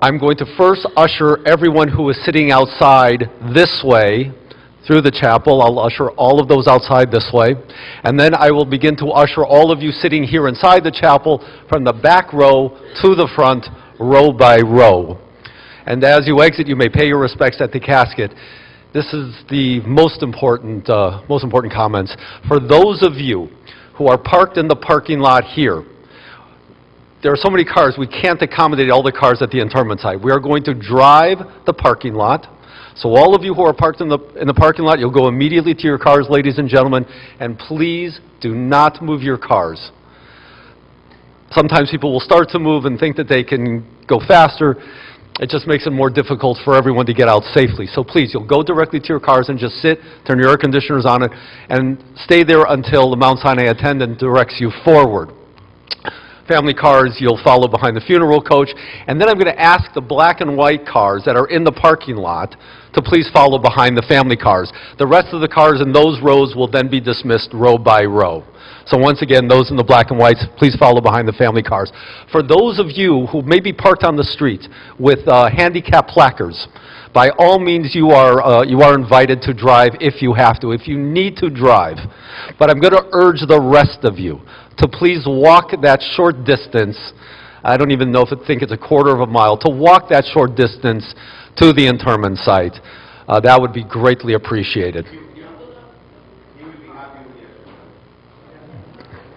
Speaker 2: I'm going to first usher everyone who is sitting outside this way through the chapel. I'll usher all of those outside this way. And then I will begin to usher all of you sitting here inside the chapel from the back row to the front, row by row. And as you exit, you may pay your respects at the casket. This is the most important comments. For those of you who are parked in the parking lot here, there are so many cars, we can't accommodate all the cars at the interment site. We are going to drive the parking lot. So all of you who are parked in the parking lot, you'll go immediately to your cars, ladies and gentlemen, and please do not move your cars. Sometimes people will start to move and think that they can go faster. It just makes it more difficult for everyone to get out safely. So please, you'll go directly to your cars and just sit, turn your air conditioners on it, and stay there until the Mount Sinai attendant directs you forward. Family cars, you'll follow behind the funeral coach. And then I'm going to ask the black and white cars that are in the parking lot to please follow behind the family cars. The rest of the cars in those rows will then be dismissed row by row. So once again, those in the black and whites, please follow behind the family cars. For those of you who may be parked on the street with handicap placards, by all means you are invited to drive if you have to, if you need to drive. But I'm going to urge the rest of you to please walk that short distance. I don't even think it's a quarter of a mile, to walk that short distance to the interment site. That would be greatly appreciated.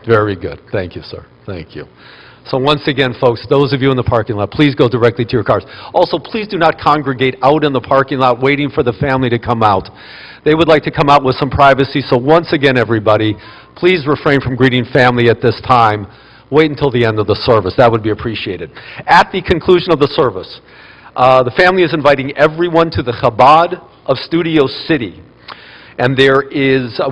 Speaker 2: Very good. Thank you, sir. Thank you. So once again, folks, those of you in the parking lot, please go directly to your cars. Also, please do not congregate out in the parking lot waiting for the family to come out. They would like to come out with some privacy, so once again, everybody, please refrain from greeting family at this time. Wait until the end of the service. That would be appreciated. At the conclusion of the service, the family is inviting everyone to the Chabad of Studio City. And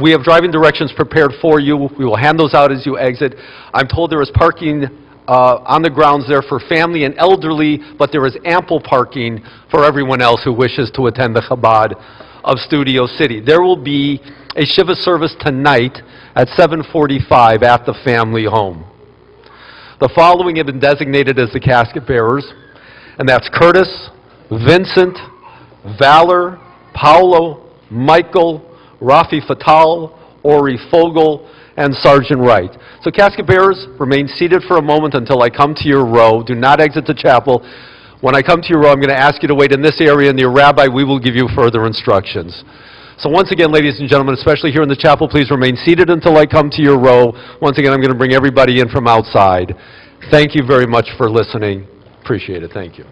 Speaker 2: we have driving directions prepared for you. We will hand those out as you exit. I'm told there is parking on the grounds there for family and elderly, but there is ample parking for everyone else who wishes to attend the Chabad of Studio City. There will be a Shiva service tonight at 7:45 at the family home. The following have been designated as the casket bearers, and that's Curtis, Vincent, Valor, Paolo, Michael, Rafi Fatal, Ori Fogel, and Sergeant Wright. So casket bearers, remain seated for a moment until I come to your row. Do not exit the chapel. When I come to your row, I'm going to ask you to wait in this area near Rabbi. We will give you further instructions. So once again, ladies and gentlemen, especially here in the chapel, please remain seated until I come to your row. Once again, I'm going to bring everybody in from outside. Thank you very much for listening. Appreciate it. Thank you.